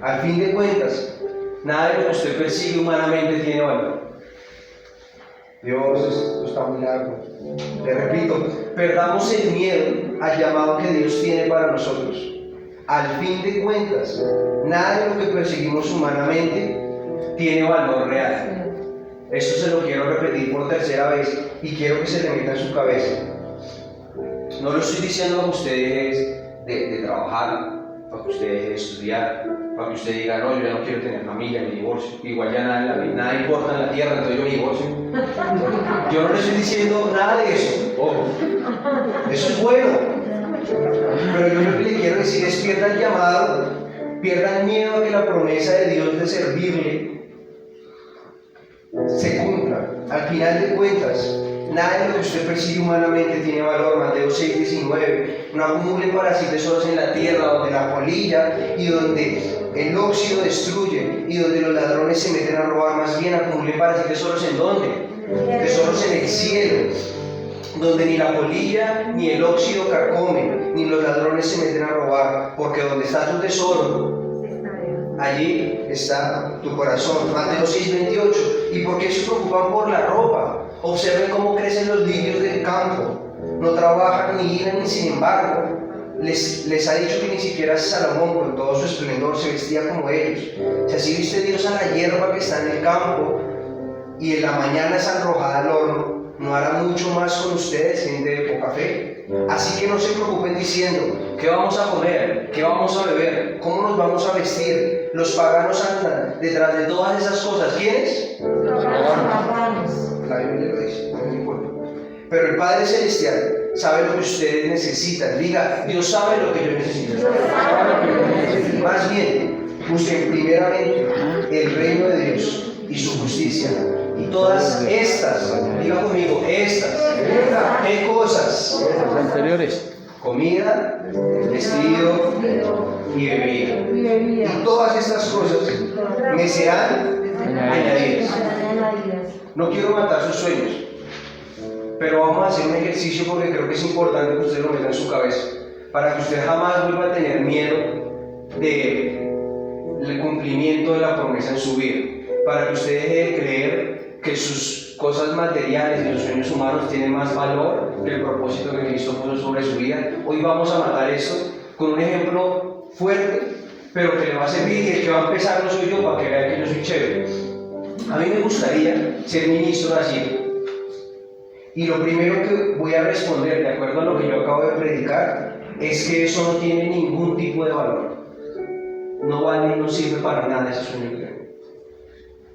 [SPEAKER 3] Al fin de cuentas, nada de lo que usted persigue humanamente tiene valor. Dios, esto está muy largo. Le repito, perdamos el miedo al llamado que Dios tiene para nosotros. Al fin de cuentas, nada de lo que perseguimos humanamente tiene valor real. Esto se lo quiero repetir por tercera vez y quiero que se le meta en su cabeza. No lo estoy diciendo para que usted deje de trabajar, para que usted deje de estudiar, para que usted diga: no, yo ya no quiero tener familia, me divorcio. Igual ya nada importa en la tierra, entonces yo me divorcio. Yo no le estoy diciendo nada de eso. Ojo, eso es bueno. Pero yo lo que le quiero decir es: pierda el llamado, pierda el miedo a que la promesa de Dios de servirle se cumpla. Al final de cuentas, nada de lo que usted persigue humanamente tiene valor. Mateo 6:19. No acumulen para sí tesoros en la tierra, donde la polilla y donde el óxido destruye y donde los ladrones se meten a robar. Más bien acumulen para sí tesoros ¿en dónde? Tesoros en el cielo, donde ni la polilla ni el óxido carcomen, ni los ladrones se meten a robar, porque donde está tu tesoro, allí está tu corazón. Mateo 6:28. ¿Y por qué se preocupan por la ropa? Observen cómo crecen los lirios del campo. No trabajan ni hilan, ni sin embargo les ha dicho que ni siquiera Salomón con todo su esplendor se vestía como ellos. Si así viste Dios a la hierba que está en el campo y en la mañana es arrojada al horno, ¿no hará mucho más con ustedes, gente de poca fe? Así que no se preocupen diciendo: ¿qué vamos a comer? ¿Qué vamos a beber? ¿Cómo nos vamos a vestir? Los paganos andan detrás de todas esas cosas. ¿Quiénes?
[SPEAKER 4] Los paganos.
[SPEAKER 3] La Biblia lo dice, no me importa. Pero el Padre Celestial sabe lo que ustedes necesitan. Diga: Dios sabe lo que yo necesito. Más bien, busquen primeramente el reino de Dios y su justicia. Y todas estas, diga conmigo, ¿qué cosas?
[SPEAKER 2] Los anteriores.
[SPEAKER 3] Comida, vestido y bebida. Y todas estas cosas me serán añadidas. No quiero matar sus sueños, pero vamos a hacer un ejercicio porque creo que es importante que usted lo meta en su cabeza, para que usted jamás vuelva a tener miedo del cumplimiento de la promesa en su vida, para que usted deje de creer
[SPEAKER 1] que sus cosas materiales y sus sueños humanos tienen más valor que el propósito que Cristo puso sobre su vida. Hoy vamos a matar esto con un ejemplo fuerte, pero que le va a servir, y el que va a empezar no soy yo, para que vean que yo soy chévere. A mí me gustaría ser ministro de asilo. Y lo primero que voy a responder, de acuerdo a lo que yo acabo de predicar, es que eso no tiene ningún tipo de valor. No vale y no sirve para nada ese sueño que tengo.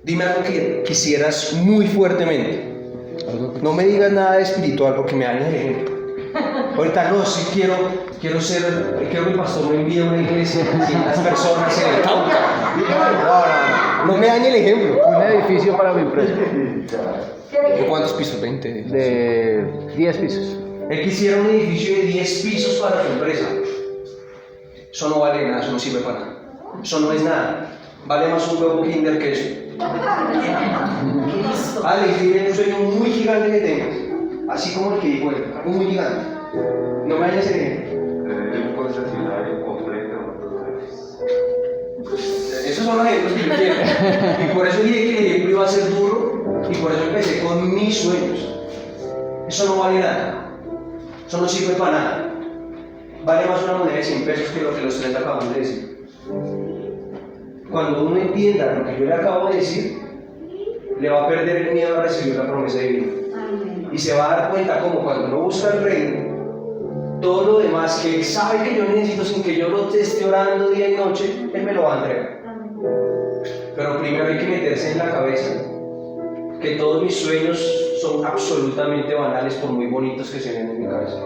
[SPEAKER 1] Dime algo que quisieras muy fuertemente. No me digas nada de espiritual porque me daña el ejemplo. Ahorita no, sí quiero que el pastor me envíe a una iglesia sin las personas en el Cauca. No me dañe el ejemplo.
[SPEAKER 2] Un edificio para mi empresa.
[SPEAKER 1] ¿De cuántos pisos? 20.
[SPEAKER 2] De 10 pisos.
[SPEAKER 1] Él quisiera un edificio de 10 pisos para su empresa. Eso no vale nada, eso no sirve para nada. Eso no es nada. Vale más un huevo Kinder que eso. Vale, tiene un sueño muy gigante que tengas. Así como el que dijo él, algo muy gigante. No me vayas a ejemplo.
[SPEAKER 5] Un concesionario completo.
[SPEAKER 1] Esos son los ejemplos que yo quiero. Y por eso dije que el ejemplo iba a ser duro, y por eso empecé con mis sueños. Eso no vale nada. Eso no sirve para nada. Vale más una moneda de 100 pesos que lo que los 30 acabamos de decir. Cuando uno entienda lo que yo le acabo de decir, le va a perder el miedo a recibir la promesa divina. Y se va a dar cuenta como cuando uno busca el reino, todo lo demás que él sabe que yo necesito sin que yo lo esté orando día y noche, él me lo va a entregar. Pero primero hay que meterse en la cabeza que todos mis sueños son absolutamente banales, por muy bonitos que se ven en mi cabeza.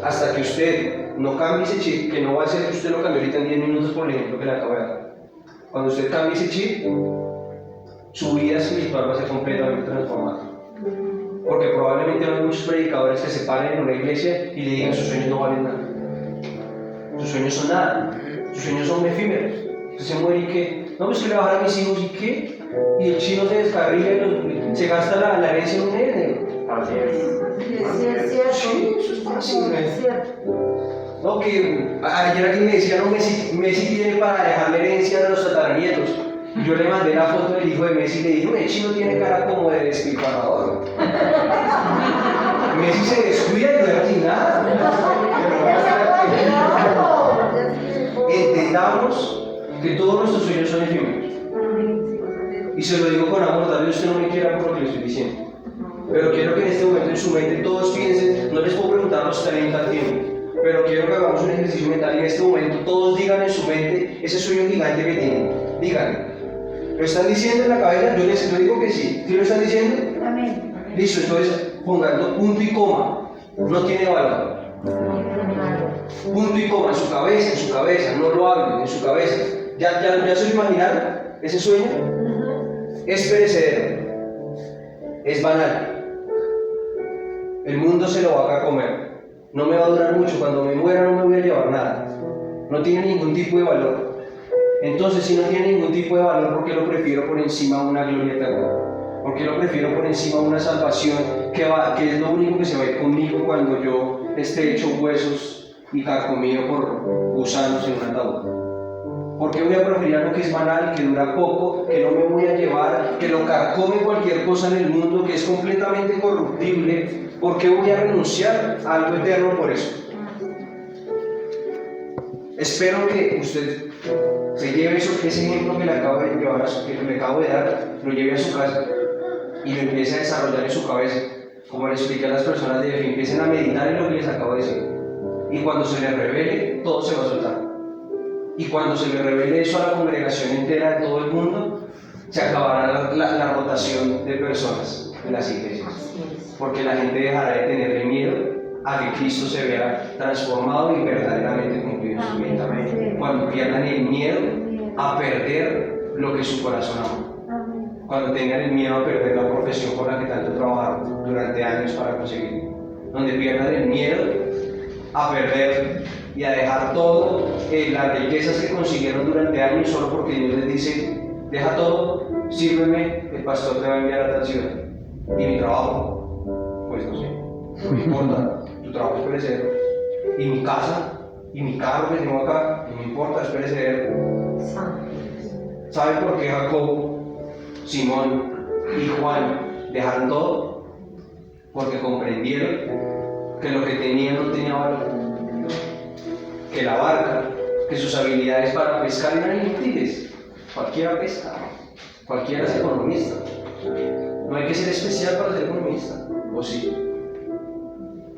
[SPEAKER 1] Hasta que usted no cambie ese chip, que no va a ser que usted lo cambie ahorita en 10 minutos por el ejemplo que le acabo de dar. Cuando usted cambie ese chip, su vida espiritual va a ser completamente transformada. Porque probablemente no hay muchos predicadores que se paren en una iglesia y le digan sus sueños no valen nada. Sus sueños son nada. Sus sueños son efímeros. Usted se muere y ¿qué? No, pues que le va a dar a mis hijos y ¿qué? Y el chino se descarrila y se gasta la herencia en un nene.
[SPEAKER 5] Así es.
[SPEAKER 4] Sí, es cierto.
[SPEAKER 1] Sí, eso es fácil.
[SPEAKER 4] Es cierto.
[SPEAKER 1] No, que ayer alguien me decía, no, Messi tiene para dejar la herencia de los tataranietos. Yo le mandé la foto del hijo de Messi y le dije, el chino tiene cara como de despilfarrador. Messi se descuida y no deja sin nada. Entendamos que todos nuestros sueños son efímeros. Y se lo digo con amor, tal vez usted no me quiera por lo que le estoy diciendo. Pero quiero que en este momento en su mente todos piensen, no les puedo preguntar los 30 tiempos, pero quiero que hagamos un ejercicio mental y en este momento todos digan en su mente ese sueño gigante que tienen. Díganlo. ¿Lo están diciendo en la cabeza? Yo les digo que sí. ¿Sí lo están diciendo?
[SPEAKER 4] Amén.
[SPEAKER 1] Listo, entonces pongando punto y coma. No tiene valor. Punto y coma en su cabeza, no lo hablen, en su cabeza. ¿Ya se lo imaginaron? ¿Ese sueño? Es perecedero. Es banal. El mundo se lo va a comer. No me va a durar mucho. Cuando me muera no me voy a llevar nada. No tiene ningún tipo de valor. Entonces, si no tiene ningún tipo de valor, ¿por qué lo prefiero por encima de una gloria eterna? ¿Por qué lo prefiero por encima de una salvación que es lo único que se va a ir conmigo cuando yo esté hecho huesos y carcomido por gusanos en un ataúd? ¿Por qué voy a preferir algo que es banal, que dura poco, que no me voy a llevar, que lo carcome cualquier cosa en el mundo, que es completamente corruptible? ¿Por qué voy a renunciar a algo eterno por eso? Espero que usted se lleve ese ejemplo que le acabo de dar, lo lleve a su casa y lo empiece a desarrollar en su cabeza, como le expliqué a las personas de que empiecen a meditar en lo que les acabo de decir. Y cuando se les revele, todo se va a soltar. Y cuando se le revele eso a la congregación entera de todo el mundo, se acabará la rotación de personas en las iglesias. Porque la gente dejará de tenerle miedo a que Cristo se vea transformado y verdaderamente cumplido en su vida. Cuando pierdan el miedo a perder lo que su corazón ama. Cuando tengan el miedo a perder la profesión por la que tanto trabajaron durante años para conseguir. Donde pierdan el miedo a perder y a dejar todo, las riquezas que consiguieron durante años solo porque Dios les dice, deja todo, sírveme, el pastor te va a enviar a tal ciudad. Y mi trabajo, pues no sé, no me importa, tu trabajo es perecedero. Y mi casa, y mi carro que tengo acá, no me importa, es perecedero. ¿Sabe por qué Jacobo, Simón y Juan dejaron todo porque comprendieron que lo que tenían no tenía valor, que la barca, que sus habilidades para pescar eran inútiles. Cualquiera pesca, cualquiera es economista. No hay que ser especial para ser economista, ¿o sí?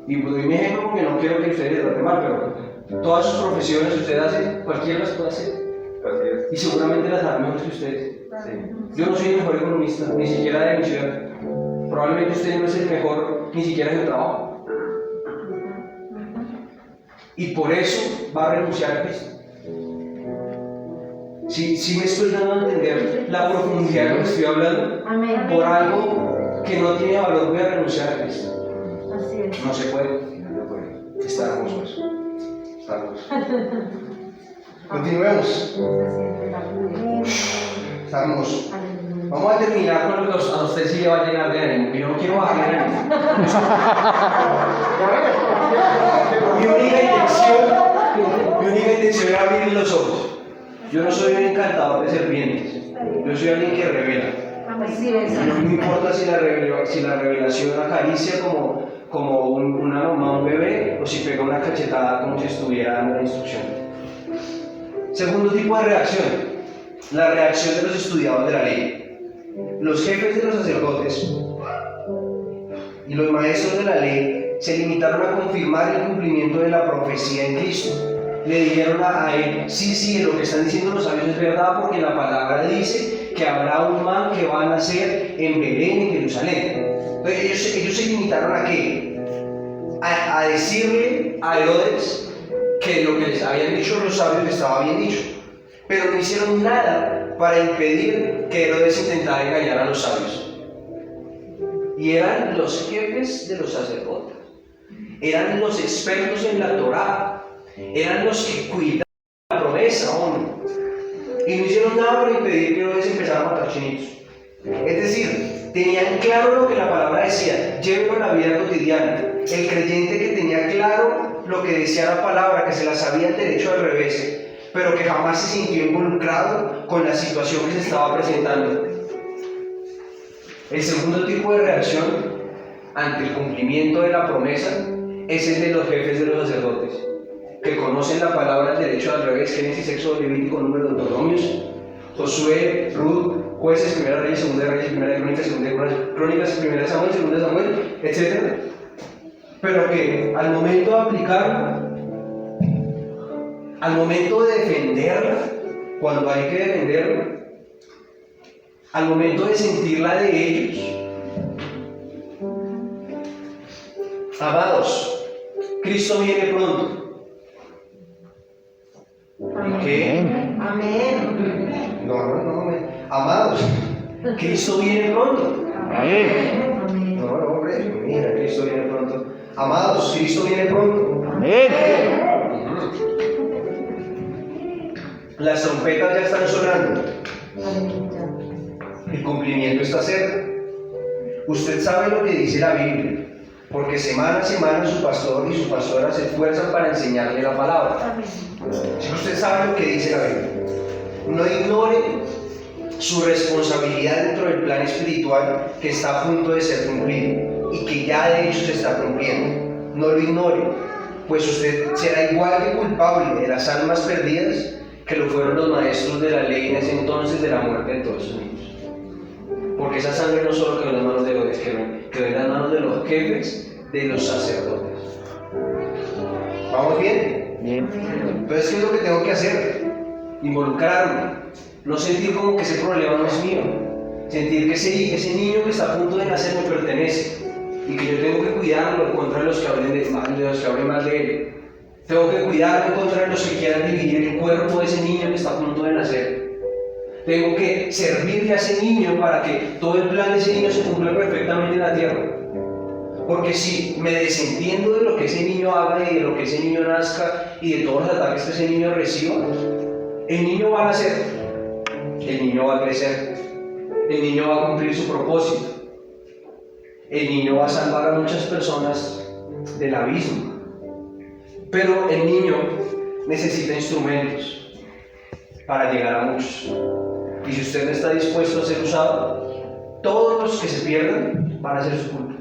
[SPEAKER 1] Y doy mi ejemplo porque no quiero que ustedes lo mal, pero todas sus profesiones que usted hace, cualquiera las puede hacer.
[SPEAKER 5] Así es.
[SPEAKER 1] Y seguramente las hará mejor que ustedes.
[SPEAKER 5] Sí.
[SPEAKER 1] Yo no soy el mejor economista, ni siquiera de mi ciudad. Probablemente usted no es el mejor, ni siquiera en el trabajo. Y por eso va a renunciar a Cristo. Si me estoy dando a entender la profundidad de lo que estoy hablando,
[SPEAKER 4] Amén.
[SPEAKER 1] por algo que no tiene valor voy a renunciar a Cristo.
[SPEAKER 4] Así es.
[SPEAKER 1] No se puede. Está hermoso eso. Está hermoso. Continuemos. Está hermoso. Vamos a terminar con lo que a usted sí le va a llenar de ánimo. Yo no quiero bajar de ánimo. Mi única intención es abrir los ojos. Yo no soy un encantador de serpientes. Yo soy alguien que revela.
[SPEAKER 4] Así es.
[SPEAKER 1] No me importa si la revelación acaricia como una mamá un bebé o si pega una cachetada como si estuviera dando la instrucción. Segundo tipo de reacción, la reacción de los estudiados de la ley. Los jefes de los sacerdotes y los maestros de la ley se limitaron a confirmar el cumplimiento de la profecía en Cristo. Le dijeron a él, sí, lo que están diciendo los sabios es verdad porque la palabra dice que habrá un man que va a nacer en Belén, en Jerusalén. Entonces ellos se limitaron a qué? A decirle a Herodes que lo que les habían dicho los sabios estaba bien dicho, pero no hicieron nada para impedir que Herodes intentara engañar a los sabios. Y eran los jefes de los sacerdotes, eran los expertos en la Torá, eran los que cuidaban la promesa, hombre. Y no hicieron nada para impedir que Herodes empezara a matar chinitos. Es decir, tenían claro lo que la palabra decía, llévenlo a la vida cotidiana. El creyente que tenía claro lo que decía la palabra, que se la sabía al derecho al revés, pero que jamás se sintió involucrado con la situación que se estaba presentando. El segundo tipo de reacción ante el cumplimiento de la promesa es el de los jefes de los sacerdotes, que conocen la palabra al derecho al revés, Génesis, Éxodo, Levítico, Números, Deuteronomios, Josué, Ruth, Jueces, Primera Reyes, Segunda Reyes, Primera Crónicas, Segunda Crónicas, Primera Samuel, Segunda Samuel, etc. Pero que al momento de aplicarla, al momento de defenderla, cuando hay que defenderla, al momento de sentirla de ellos, amados, Cristo viene pronto. ¿Qué?
[SPEAKER 4] Amén.
[SPEAKER 1] No. Amados, Cristo viene pronto.
[SPEAKER 2] Amén.
[SPEAKER 1] No, hombre, mira, Cristo viene pronto. Amados, Cristo viene pronto.
[SPEAKER 2] Amén.
[SPEAKER 1] Las trompetas ya están sonando.
[SPEAKER 4] Aleluya.
[SPEAKER 1] El cumplimiento está cerca. Usted sabe lo que dice la Biblia, porque semana a semana su pastor y su pastora se esfuerzan para enseñarle la palabra.
[SPEAKER 4] Amén.
[SPEAKER 1] Si usted sabe lo que dice la Biblia, no ignore su responsabilidad dentro del plan espiritual que está a punto de ser cumplido y que ya de hecho se está cumpliendo. No lo ignore, pues usted será igual de culpable de las almas perdidas que lo fueron los maestros de la ley en ese entonces de la muerte de todos esos niños. Porque esa sangre no solo quedó en las manos de Herodes, quedó en las manos de los jefes de los sacerdotes. ¿Vamos bien?
[SPEAKER 2] Bien.
[SPEAKER 1] Entonces, ¿qué es lo que tengo que hacer? Involucrarme, no sentir como que ese problema no es mío, sentir que ese niño que está a punto de nacer me pertenece y que yo tengo que cuidarlo en contra de los que hablen mal de él. Tengo que cuidarme en contra de los que quieran dividir el cuerpo de ese niño que está a punto de nacer. Tengo que servirle a ese niño para que todo el plan de ese niño se cumpla perfectamente en la tierra. Porque si me desentiendo de lo que ese niño haga y de lo que ese niño nazca y de todos los ataques que ese niño reciba, el niño va a nacer, el niño va a crecer, el niño va a cumplir su propósito, el niño va a salvar a muchas personas del abismo. Pero el niño necesita instrumentos para llegar a muchos. Y si usted no está dispuesto a ser usado,
[SPEAKER 3] todos los que se pierdan van a ser su culpa.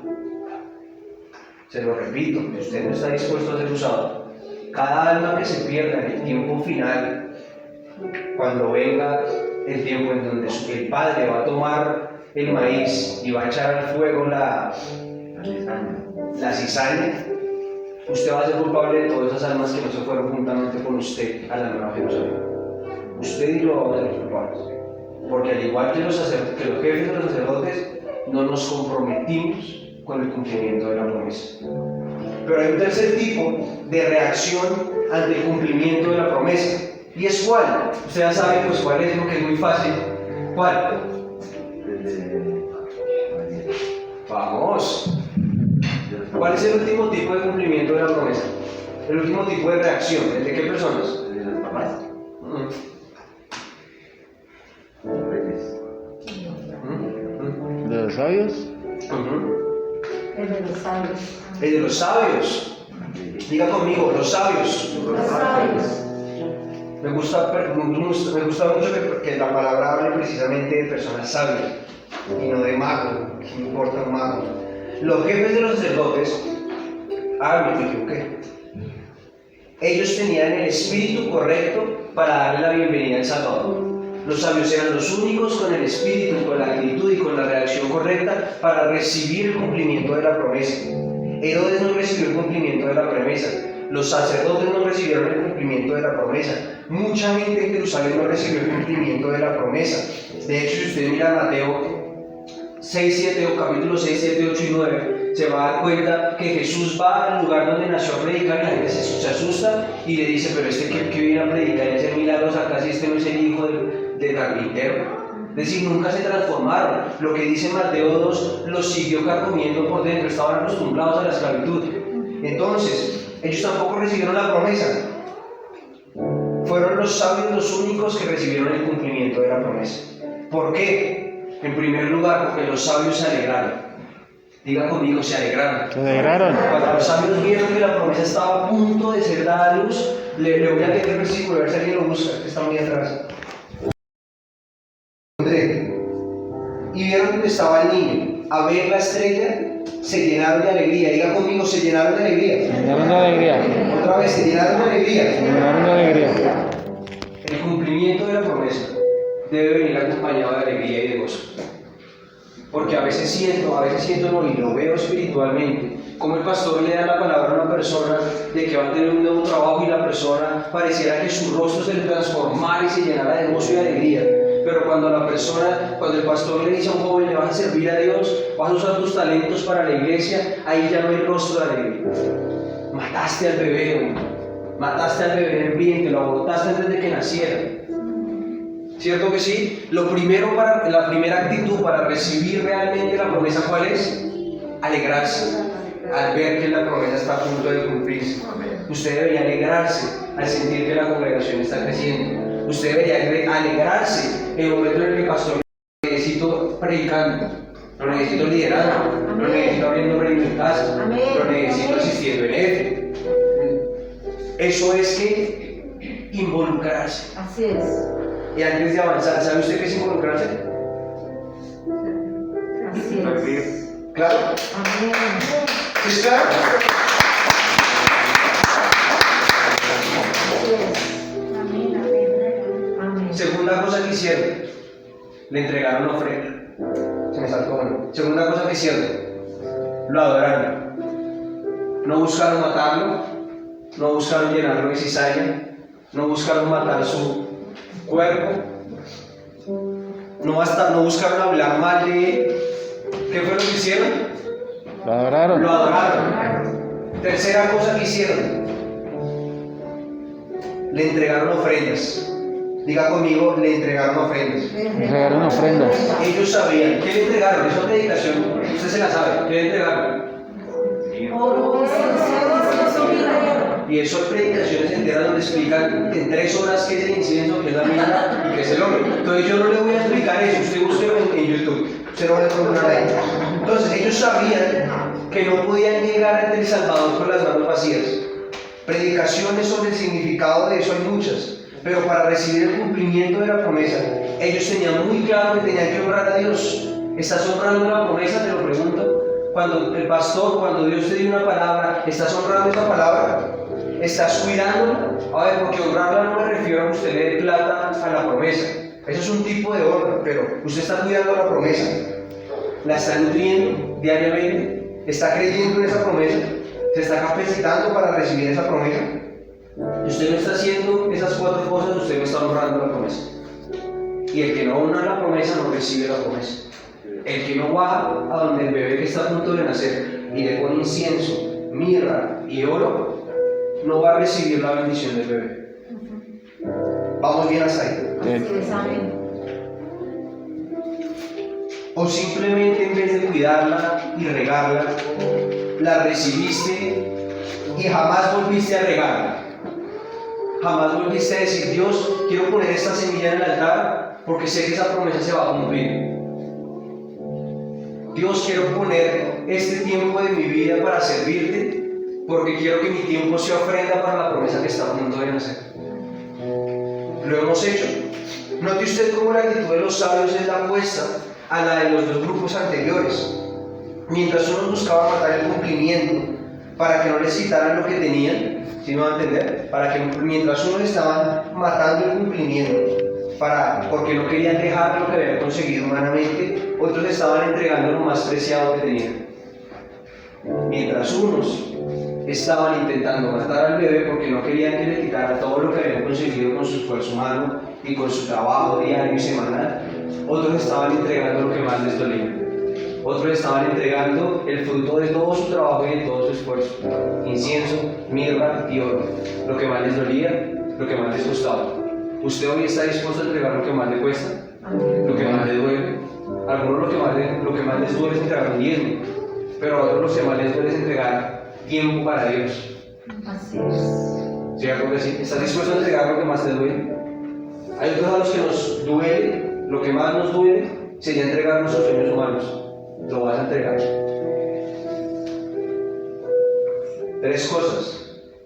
[SPEAKER 3] Se lo repito, que usted no está dispuesto a ser usado. Cada alma que se pierda en el tiempo final, cuando venga el tiempo en donde el Padre va a tomar el maíz y va a echar al fuego la cizaña, usted va a ser culpable de todas esas almas que no se fueron juntamente con usted a la Nueva Jerusalén. Usted y yo vamos a ser culpables. Porque al igual que los jefes de los sacerdotes, no nos comprometimos con el cumplimiento de la promesa. Pero hay un tercer tipo de reacción ante el cumplimiento de la promesa. ¿Y es cuál? Usted ya sabe pues cuál es, porque es muy fácil. ¿Cuál? Vamos. ¿Cuál es el último tipo de cumplimiento de la promesa? El último tipo de reacción. ¿El de qué personas?
[SPEAKER 5] De las mamás.
[SPEAKER 2] ¿De los sabios?
[SPEAKER 4] El de los sabios.
[SPEAKER 3] El de los sabios. Diga conmigo, los sabios.
[SPEAKER 4] Los sabios.
[SPEAKER 3] Me gusta mucho que la palabra hable precisamente de personas sabias y no de magos. ¿Qué importa un mago? Los jefes de los sacerdotes, me equivoqué. Ellos tenían el espíritu correcto para darle la bienvenida al Salvador. Los sabios eran los únicos con el espíritu, con la actitud y con la reacción correcta para recibir el cumplimiento de la promesa. Herodes no recibió el cumplimiento de la promesa. Los sacerdotes no recibieron el cumplimiento de la promesa. Mucha gente en Jerusalén no recibió el cumplimiento de la promesa. De hecho, si usted mira Mateo 6, 7, o capítulo 6, 7, 8 y 9, se va a dar cuenta que Jesús va al lugar donde nació a predicar y la gente se asusta y le dice, pero que viene a predicar y hacer milagros acá, si este no es el hijo del carpintero. Es decir, nunca se transformaron. Lo que dice Mateo 2 los siguió carcomiendo por dentro, estaban acostumbrados a la esclavitud. Entonces, ellos tampoco recibieron la promesa. Fueron los sabios los únicos que recibieron el cumplimiento de la promesa. ¿Por qué? En primer lugar, porque los sabios se alegraron. Diga conmigo, se alegraron.
[SPEAKER 2] Se alegraron.
[SPEAKER 3] Cuando los sabios vieron que la promesa estaba a punto de ser dada a luz, le voy a leer el versículo, a ver si alguien lo busca, que está muy atrás. Y vieron que estaba el niño. A ver la estrella, se llenaron de alegría. Diga conmigo, se llenaron de alegría.
[SPEAKER 2] Se llenaron de alegría.
[SPEAKER 3] Otra vez, se llenaron de alegría.
[SPEAKER 2] Se llenaron de alegría.
[SPEAKER 3] El cumplimiento de la promesa debe venir acompañado de alegría y de gozo. Porque a veces siento no, y lo veo espiritualmente, como el pastor le da la palabra a una persona de que va a tener un nuevo trabajo y la persona pareciera que su rostro se le transformara y se llenara de gozo y alegría. Pero cuando el pastor le dice a un joven, le vas a servir a Dios, vas a usar tus talentos para la iglesia, ahí ya no hay rostro de alegría. Mataste al bebé en el vientre, lo abortaste antes de que naciera. ¿Cierto que sí? La primera actitud para recibir realmente la promesa, ¿cuál es? Alegrarse al ver que la promesa está a punto de cumplirse. Usted debería alegrarse al sentir que la congregación está creciendo. Usted debería alegrarse en el momento en el que pastor necesito predicando, lo necesito liderando, lo necesito abriendo reino en casa, lo necesito asistiendo en él. Eso es que involucrarse.
[SPEAKER 4] Así es.
[SPEAKER 3] Y antes de avanzar, ¿sabe usted qué es involucrarse?
[SPEAKER 4] Así es.
[SPEAKER 3] ¿Claro?
[SPEAKER 4] Amén.
[SPEAKER 3] ¿Sí es claro?
[SPEAKER 4] Amén. Amén.
[SPEAKER 3] Segunda cosa que hicieron, le entregaron ofrenda. Se me saltó uno. Segunda cosa que hicieron, lo adoraron. No buscaron matarlo, no buscaron llenarlo de cizaña, no buscaron matar su cuerpo, no buscaron hablar mal de él. ¿Qué fue lo que hicieron?
[SPEAKER 2] Lo adoraron.
[SPEAKER 3] Lo adoraron. Tercera cosa que hicieron, le entregaron ofrendas. Diga conmigo, le entregaron ofrendas.
[SPEAKER 2] Le entregaron ofrendas.
[SPEAKER 3] Ellos sabían. ¿Qué le entregaron? Esa predicación, usted se la sabe. ¿Qué le entregaron?
[SPEAKER 4] Oro, incienso, mirra.
[SPEAKER 3] Y eso hay predicaciones enteras donde explican en 3 horas qué es el incienso, qué es la mirra y qué es el oro. Entonces yo no le voy a explicar eso, usted búsquelo en YouTube, usted no va a encontrar ahí. Entonces ellos sabían que no podían llegar ante el Salvador con las manos vacías. Predicaciones sobre el significado de eso hay muchas, pero para recibir el cumplimiento de la promesa, ellos tenían muy claro que tenían que honrar a Dios.
[SPEAKER 1] ¿Estás honrando la promesa? Te lo pregunto. Cuando el pastor, cuando Dios te dio una palabra, ¿estás honrando esa palabra? ¿Estás cuidándola? A ver, porque honrarla no me refiero a que usted le dé plata a la promesa. Eso es un tipo de honra, pero usted está cuidando la promesa. ¿La está nutriendo diariamente? ¿Está creyendo en esa promesa? ¿Se está capacitando para recibir esa promesa? Si usted no está haciendo esas 4 cosas, usted no está honrando la promesa. Y el que no honra la promesa no recibe la promesa. El que no va a donde el bebé que está a punto de nacer y le pone incienso, mirra y oro, no va a recibir la bendición del bebé. ¿Vamos bien hasta ahí?
[SPEAKER 4] Así es, amén.
[SPEAKER 1] O simplemente en vez de cuidarla y regarla, la recibiste y jamás volviste a regarla. Jamás volviste a decir, Dios, quiero poner esta semilla en el altar porque sé que esa promesa se va a cumplir. Dios, quiero poner este tiempo de mi vida para servirte porque quiero que mi tiempo sea ofrenda para la promesa que está a punto de nacer. Lo hemos hecho. Note usted cómo la actitud de los sabios es la opuesta a la de los 2 grupos anteriores. Mientras unos buscaban matar el cumplimiento para que no les quitaran lo que tenían, ¿sí me va a entender? Para que mientras unos estaban matando el cumplimiento porque no querían dejar lo que habían conseguido humanamente, otros estaban entregando lo más preciado que tenían. Mientras unos estaban intentando matar al bebé porque no querían que le quitara todo lo que habían conseguido con su esfuerzo humano y con su trabajo diario y semanal, otros estaban entregando lo que más les dolía. Otros estaban entregando el fruto de todo su trabajo y de todo su esfuerzo: incienso, mirra y oro. Lo que más les dolía, lo que más les costaba. ¿Usted hoy está dispuesto a entregar lo que más le cuesta? Lo que más le duele. A algunos lo que más les duele es entregar un diezmo, pero a otros lo que más les duele es entregar tiempo para Dios.
[SPEAKER 4] Así es.
[SPEAKER 1] ¿Cierto que sí? ¿Estás dispuesto a entregar lo que más te duele? Hay otros a los que nos duele, lo que más nos duele sería entregar nuestros sueños humanos. Lo vas a entregar. 3 cosas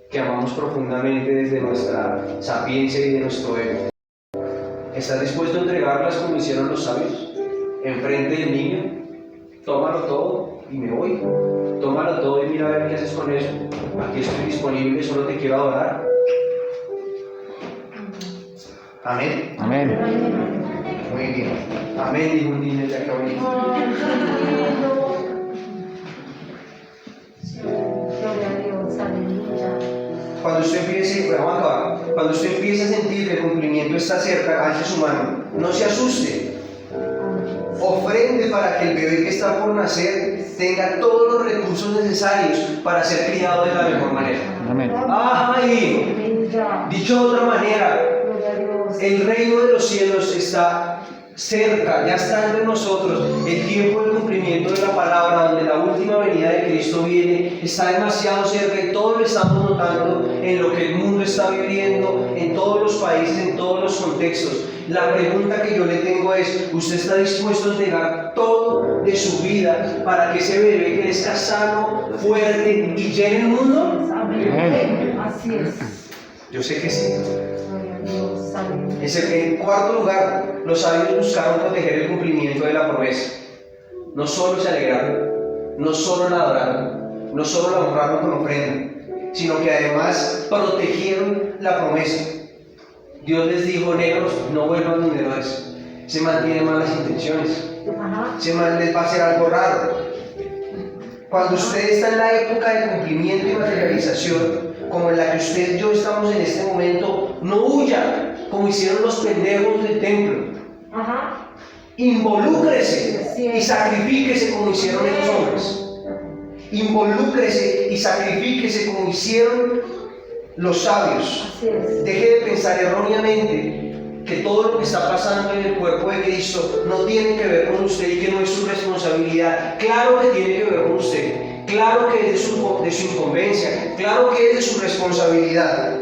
[SPEAKER 1] que amamos profundamente desde nuestra sapiencia y de nuestro ego. ¿Estás dispuesto a entregarlas como hicieron los sabios? Enfrente del niño, tómalo todo y me voy. Tómalo todo y mira a ver qué haces con eso. Aquí estoy disponible, solo te quiero adorar. Amén.
[SPEAKER 2] Amén.
[SPEAKER 1] Muy bien. Amén, dijo un niño ya que ahorita.
[SPEAKER 4] Gloria a Dios, aleluya.
[SPEAKER 1] Cuando usted empiece a sentir que el cumplimiento está cerca, alce su mano. No se asuste. Ofrende para que el bebé que está por nacer tenga todos los recursos necesarios para ser criado de la mejor manera.
[SPEAKER 2] Amén.
[SPEAKER 1] ¡Ay! Dicho de otra manera,
[SPEAKER 4] Gloria a Dios.
[SPEAKER 1] el reino de los cielos está cerca, ya está entre nosotros. El tiempo del cumplimiento de la palabra, donde la última venida de Cristo viene, está demasiado cerca y todo lo estamos notando en lo que el mundo está viviendo, en todos los países, en todos los contextos. La pregunta que yo le tengo es: ¿usted está dispuesto a entregar todo de su vida para que ese bebé crezca sano, fuerte y llene el mundo?
[SPEAKER 4] Amén. Así es.
[SPEAKER 1] Yo sé que sí.
[SPEAKER 4] Gloria a Dios, aleluya.
[SPEAKER 1] En 4 lugar, los sabios buscaron proteger el cumplimiento de la promesa. No solo se alegraron, no solo la adoraron, no solo la honraron con ofrenda, sino que además protegieron la promesa. Dios les dijo: negros, no vuelvan donde no es. Se mantienen malas intenciones.
[SPEAKER 4] Ajá.
[SPEAKER 1] Les va a hacer algo raro. Cuando usted está en la época de cumplimiento y materialización, como en la que usted y yo estamos en este momento, no huya como hicieron los pendejos del templo.
[SPEAKER 4] Ajá.
[SPEAKER 1] Involúcrese y sacrifíquese como hicieron esos hombres. Involúcrese y sacrifíquese como hicieron los sabios.
[SPEAKER 4] Así es.
[SPEAKER 1] Deje de pensar erróneamente que todo lo que está pasando en el cuerpo de Cristo no tiene que ver con usted y que no es su responsabilidad. Claro que tiene que ver con usted. Claro que es de su incumbencia. Claro que es de su responsabilidad.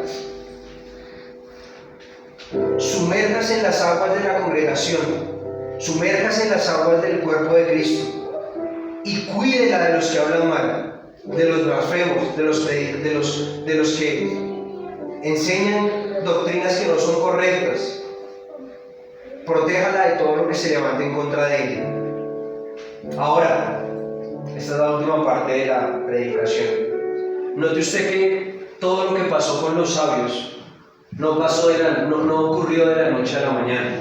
[SPEAKER 1] Sumérjase en las aguas de la congregación. Sumérjase en las aguas del cuerpo de Cristo. Y cuídela de los que hablan mal, de los blasfemos, de los que enseñan doctrinas que no son correctas. Protéjala de todo lo que se levante en contra de ella.
[SPEAKER 3] Ahora, esta es la última parte de la predicación. Note usted que todo lo que pasó con los sabios no ocurrió de la noche a la mañana,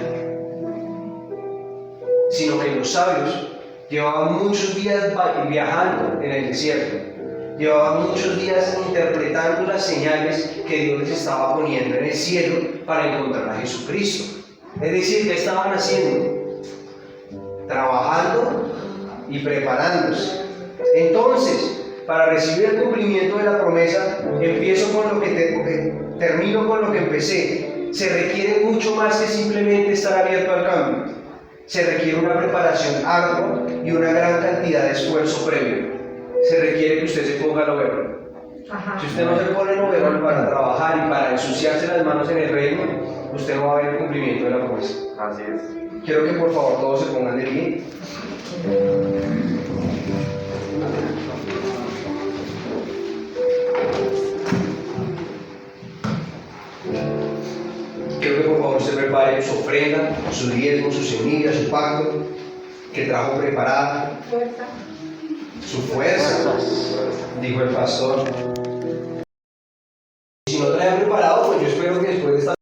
[SPEAKER 3] sino que los sabios llevaban muchos días viajando en el desierto, llevaban muchos días interpretando las señales que Dios les estaba poniendo en el cielo para encontrar a Jesucristo. Es decir, ¿qué estaban haciendo? Trabajando y preparándose. Entonces, para recibir el cumplimiento de la promesa, termino con lo que empecé. Se requiere mucho más que simplemente estar abierto al cambio. Se requiere una preparación ardua y una gran cantidad de esfuerzo previo. Se requiere que usted se ponga al overol. Si usted no se pone el overol para trabajar y para ensuciarse las manos en el reino, usted no va a ver el cumplimiento de la promesa.
[SPEAKER 5] Así es.
[SPEAKER 3] Quiero que por favor todos se pongan de pie. Quiero que por favor usted prepare su ofrenda, su diezmo, su semilla, su pacto, que trajo preparada. Su fuerza, dijo el pastor. Si no trae preparado, pues yo espero que después de esta